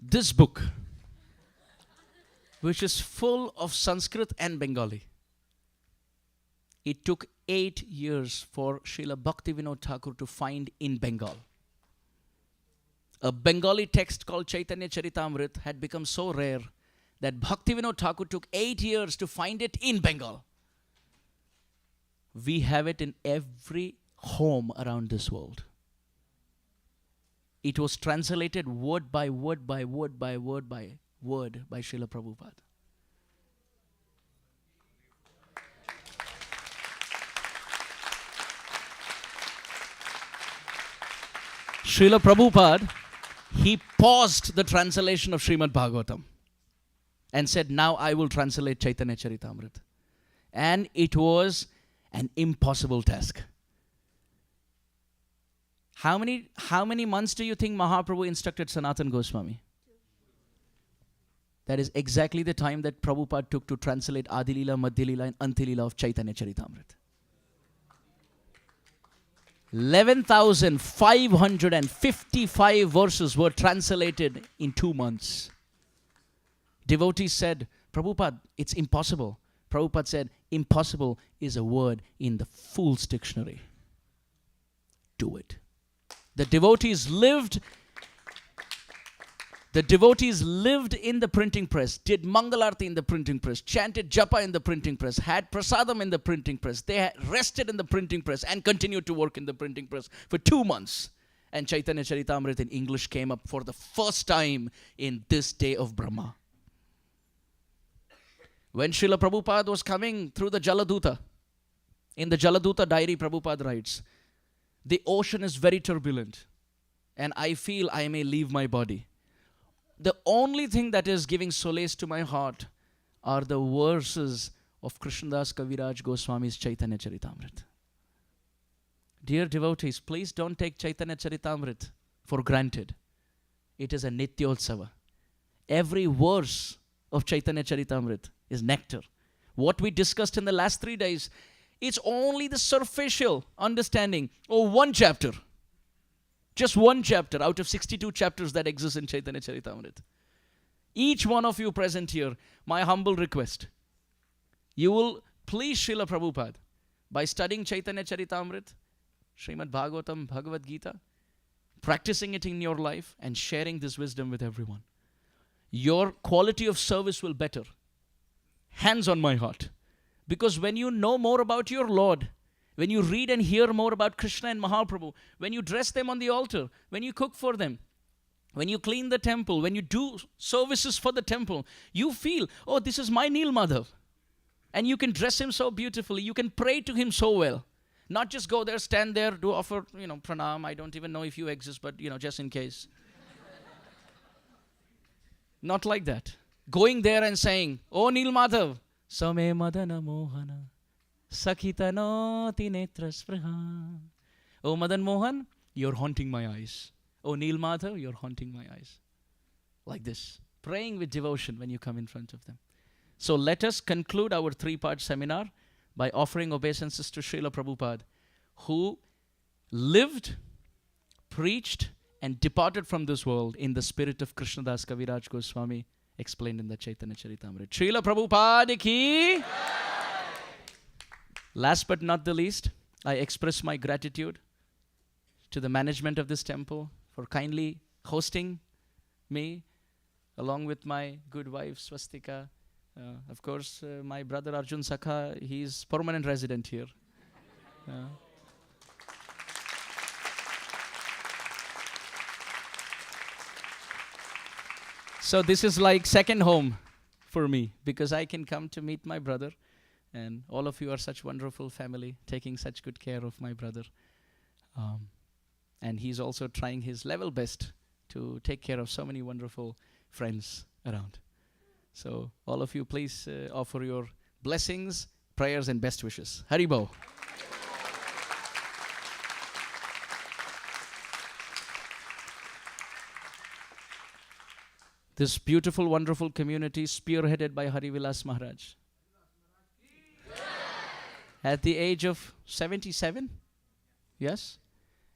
This book, which is full of Sanskrit and Bengali, it took 8 years for Srila Bhaktivinoda Thakur to find in Bengal. A Bengali text called Caitanya Charitamrita had become so rare that Bhaktivinoda Thakur took 8 years to find it in Bengal. We have it in every home around this world. It was translated word by word by word by word by word by Srila Prabhupada. Srila Prabhupada, he paused the translation of Srimad-Bhagavatam and said, now I will translate Caitanya Charitamrita. And it was an impossible task. How many months do you think Mahaprabhu instructed Sanatan Goswami? That is exactly the time that Prabhupada took to translate Adilila, Madhyalila and Antilila of Caitanya Charitamrita. 11,555 verses were translated in 2 months. Devotees said, Prabhupada, it's impossible. Prabhupada said, impossible is a word in the Fool's Dictionary. Do it. The devotees lived in the printing press, did Mangalarti in the printing press, chanted Japa in the printing press, had Prasadam in the printing press. They rested in the printing press and continued to work in the printing press for 2 months. And Caitanya Charitamrita in English came up for the first time in this day of Brahma. When Srila Prabhupada was coming through the Jaladuta, in the Jaladuta diary, Prabhupada writes, the ocean is very turbulent and I feel I may leave my body. The only thing that is giving solace to my heart are the verses of Krishnadas Kaviraj Goswami's Caitanya Charitamrita. Dear devotees, please don't take Caitanya Charitamrita for granted. It is a Nityotsava. Every verse of Caitanya Charitamrita is nectar. What we discussed in the last 3 days, it's only the superficial understanding of one chapter. Just one chapter out of 62 chapters that exist in Caitanya Charitamrita. Each one of you present here, my humble request, you will please Srila Prabhupada by studying Caitanya Charitamrita, Srimad-Bhagavatam, Bhagavad Gita, practicing it in your life and sharing this wisdom with everyone. Your quality of service will better. Hands on my heart. Because when you know more about your Lord, when you read and hear more about Krishna and Mahaprabhu, when you dress them on the altar, when you cook for them, when you clean the temple, when you do services for the temple, you feel, oh, this is my Neel Madhav. And you can dress him so beautifully. You can pray to him so well. Not just go there, stand there, do offer, pranam. I don't even know if you exist, but, just in case. Not like that. Going there and saying, oh, Neel Madhav, Same Madana Mohana, Sakhitanoti Netra Spriha. Oh, Madan Mohan, you're haunting my eyes. Oh, Neil Madhav, you're haunting my eyes. Like this, praying with devotion when you come in front of them. So let us conclude our 3-part seminar by offering obeisances to Srila Prabhupada, who lived, preached, and departed from this world in the spirit of Krishnadas Kaviraj Goswami, explained in the Caitanya Charitamrita. Srila Prabhupada ki! Last but not the least, I express my gratitude to the management of this temple for kindly hosting me, along with my good wife Swastika. Of course, my brother Arjun Sakha, he's permanent resident here. So this is like second home for me, because I can come to meet my brother, and all of you are such wonderful family, taking such good care of my brother. And he's also trying his level best to take care of so many wonderful friends around. So all of you, please offer your blessings, prayers, and best wishes. Haribo. This beautiful, wonderful community spearheaded by Harivilas Maharaj. At the age of 77, yes?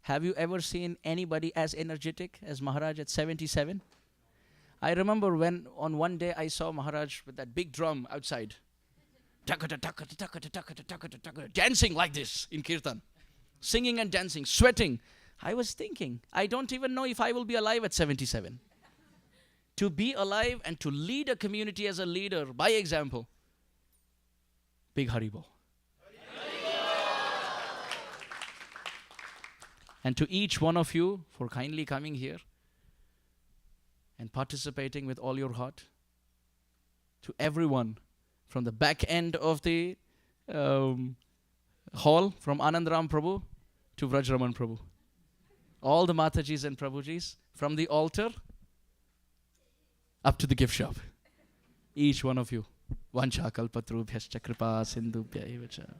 Have you ever seen anybody as energetic as Maharaj at 77? I remember when on one day I saw Maharaj with that big drum outside, dancing like this in kirtan, singing and dancing, sweating. I was thinking, I don't even know if I will be alive at 77. To be alive and to lead a community as a leader by example. Big Haribo. And to each one of you for kindly coming here and participating with all your heart. To everyone from the back end of the hall, from Anandram Prabhu to Vrajraman Prabhu. All the Matajis and Prabhujis, from the altar up to the gift shop. Each one of you. Vancha kalpatrubhyascha kripa sindhubhya evacha.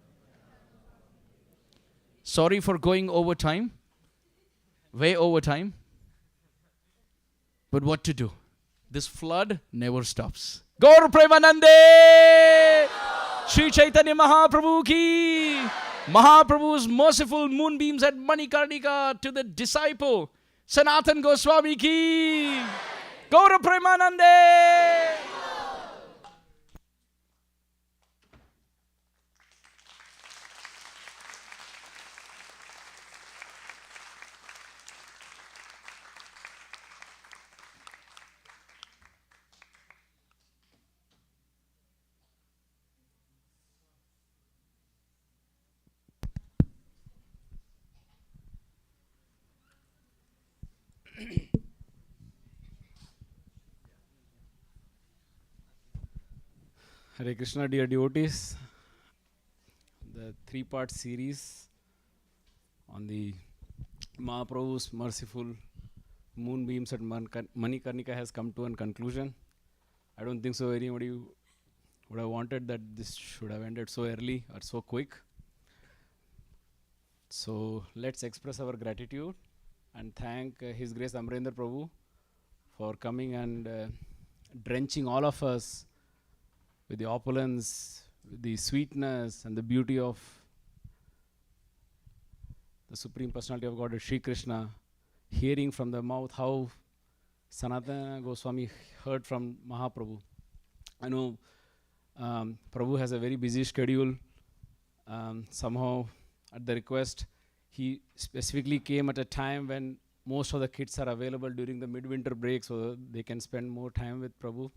Sorry for going over time. Way over time. But what to do? This flood never stops. Gaur Premanande! Sri Chaitanya Mahaprabhu ki! Mahaprabhu's merciful moonbeams at Manikarnika to the disciple Sanatan Goswami ki! Gaur Premanande! Hare Krishna, dear devotees. The 3-part series on the Mahaprabhu's merciful moonbeams at Manikarnika has come to a conclusion. I don't think so anybody would have wanted that this should have ended so early or so quick. So let's express our gratitude and thank His Grace Amarendra Prabhu for coming and drenching all of us with the opulence, with the sweetness and the beauty of the Supreme Personality of Godhead, Sri Krishna, hearing from the mouth how Sanatana Goswami heard from Mahaprabhu. I know Prabhu has a very busy schedule. Somehow, at the request, he specifically came at a time when most of the kids are available during the midwinter break, so they can spend more time with Prabhu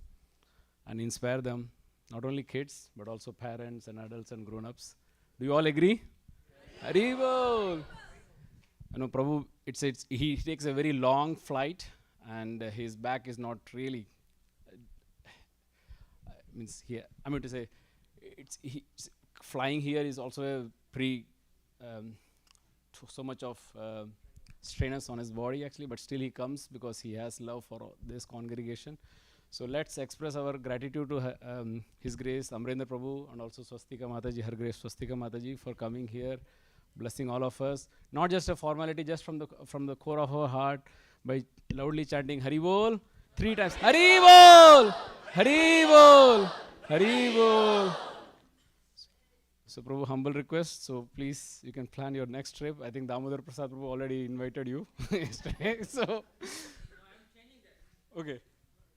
and inspire them. Not only kids, but also parents and adults and grown-ups. Do you all agree? Yes. Haribol! I know Prabhu, he takes a very long flight and his back is not really, flying here is also so much of strainers on his body actually, but still he comes because he has love for this congregation. So let's express our gratitude to His Grace Amarendra Prabhu and also Swastika Mataji, Her Grace Swastika Mataji for coming here blessing all of us. Not just a formality, just from the core of our heart, by loudly chanting Hari Bol 3 times. Hari Bol! Hari Bol! Hari Bol! So Prabhu, humble request. So please, you can plan your next trip. I think Damodar Prasad Prabhu already invited you yesterday. So, okay.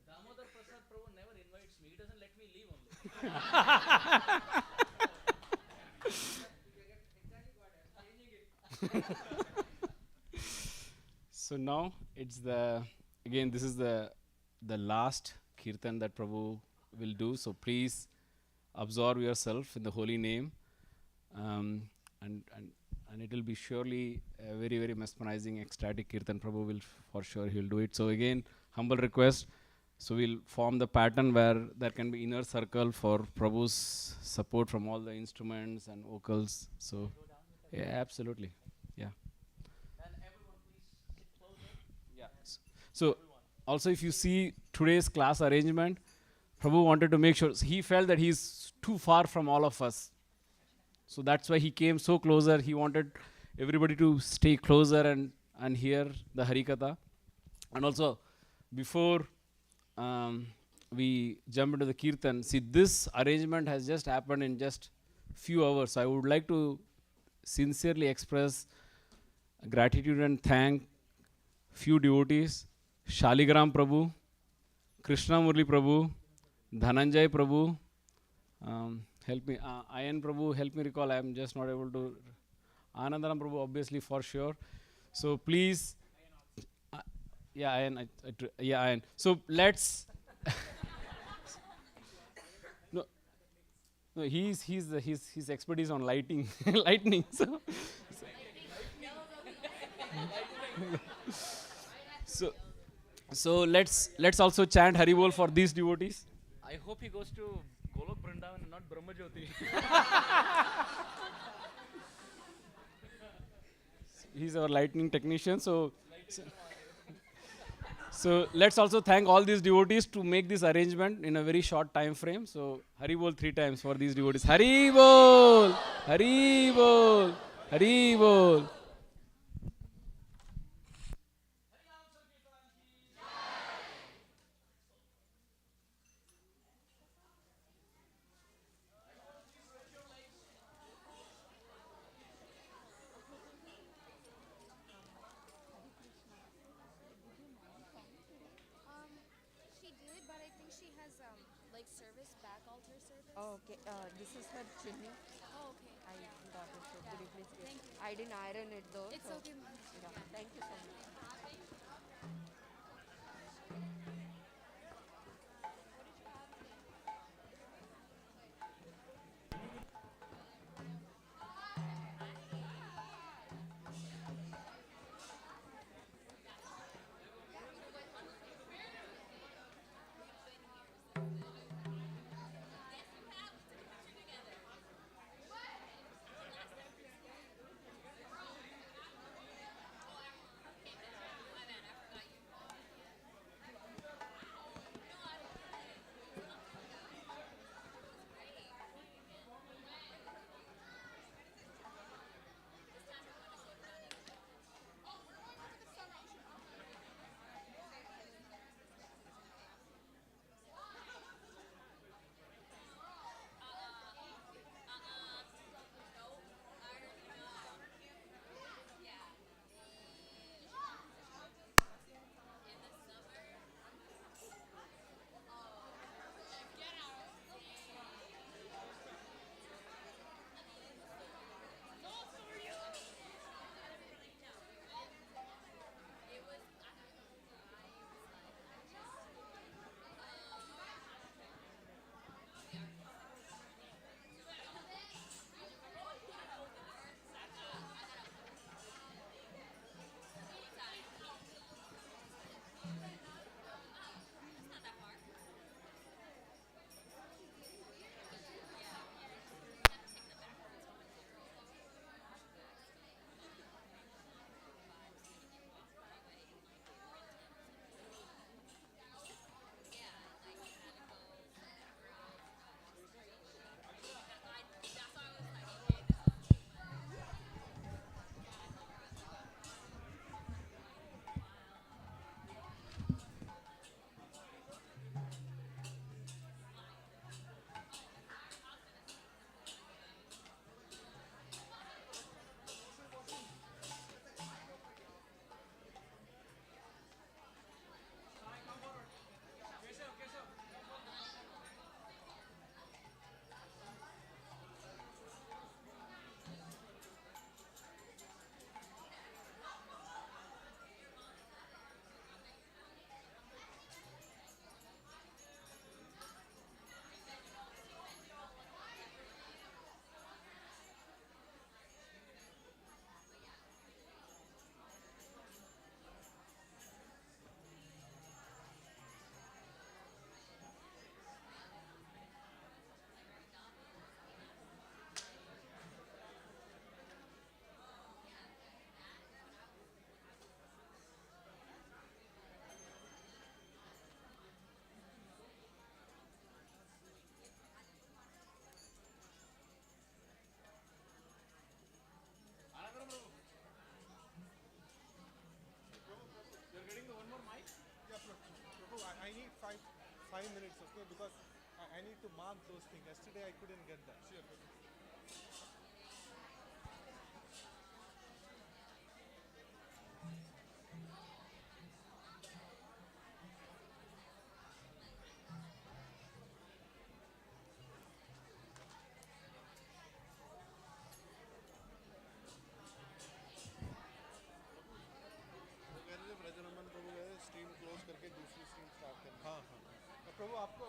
Damodar Prasad Prabhu never invites me. He doesn't let me leave only. So now it's this is the last kirtan that Prabhu will do. So please absorb yourself in the holy name, and it will be surely a very, very mesmerizing, ecstatic kirtan. Prabhu will for sure he'll do it. So again, humble request. So we'll form the pattern where there can be inner circle for Prabhu's support from all the instruments and vocals. So yeah, absolutely, yeah. And everyone, please sit closer. Yeah. So also, if you see today's class arrangement, Prabhu wanted to make sure, he felt that he's too far from all of us. So that's why he came so closer. He wanted everybody to stay closer and hear the Harikatha. And also, before we jump into the Kirtan, see, this arrangement has just happened in just few hours. So I would like to sincerely express gratitude and thank few devotees: Shaligram Prabhu, Krishna Murli Prabhu, Dhananjay Prabhu, help me, Ayan Prabhu, help me recall, I am just not able to, Anandaram Prabhu, obviously, for sure. So please, yeah, Ayan, yeah, Ayan. So let's, no, his expertise on lighting, lightning. So let's also chant Hari Bol for these devotees. I hope he goes to Golok Vrindavan and not Brahmajyoti. He's our lightning technician. So let's also thank all these devotees to make this arrangement in a very short time frame. So Hari Bol 3 times for these devotees. Hari Bol! Hari Bol! Hari Bol! She did, but I think she has like service back altar service. Oh, okay. This is her chimney. Oh, okay. I got it. So could you please give? Thank you. I didn't iron it though. It's so okay, ma'am. Yeah. Thank you so much. 5 minutes, okay? Because I need to mark those things. Yesterday I couldn't get that. Sure. ब्रजरमन प्रभु गए stream close करके दूसरी stream start करनी। हाँ हाँ प्रभु आपको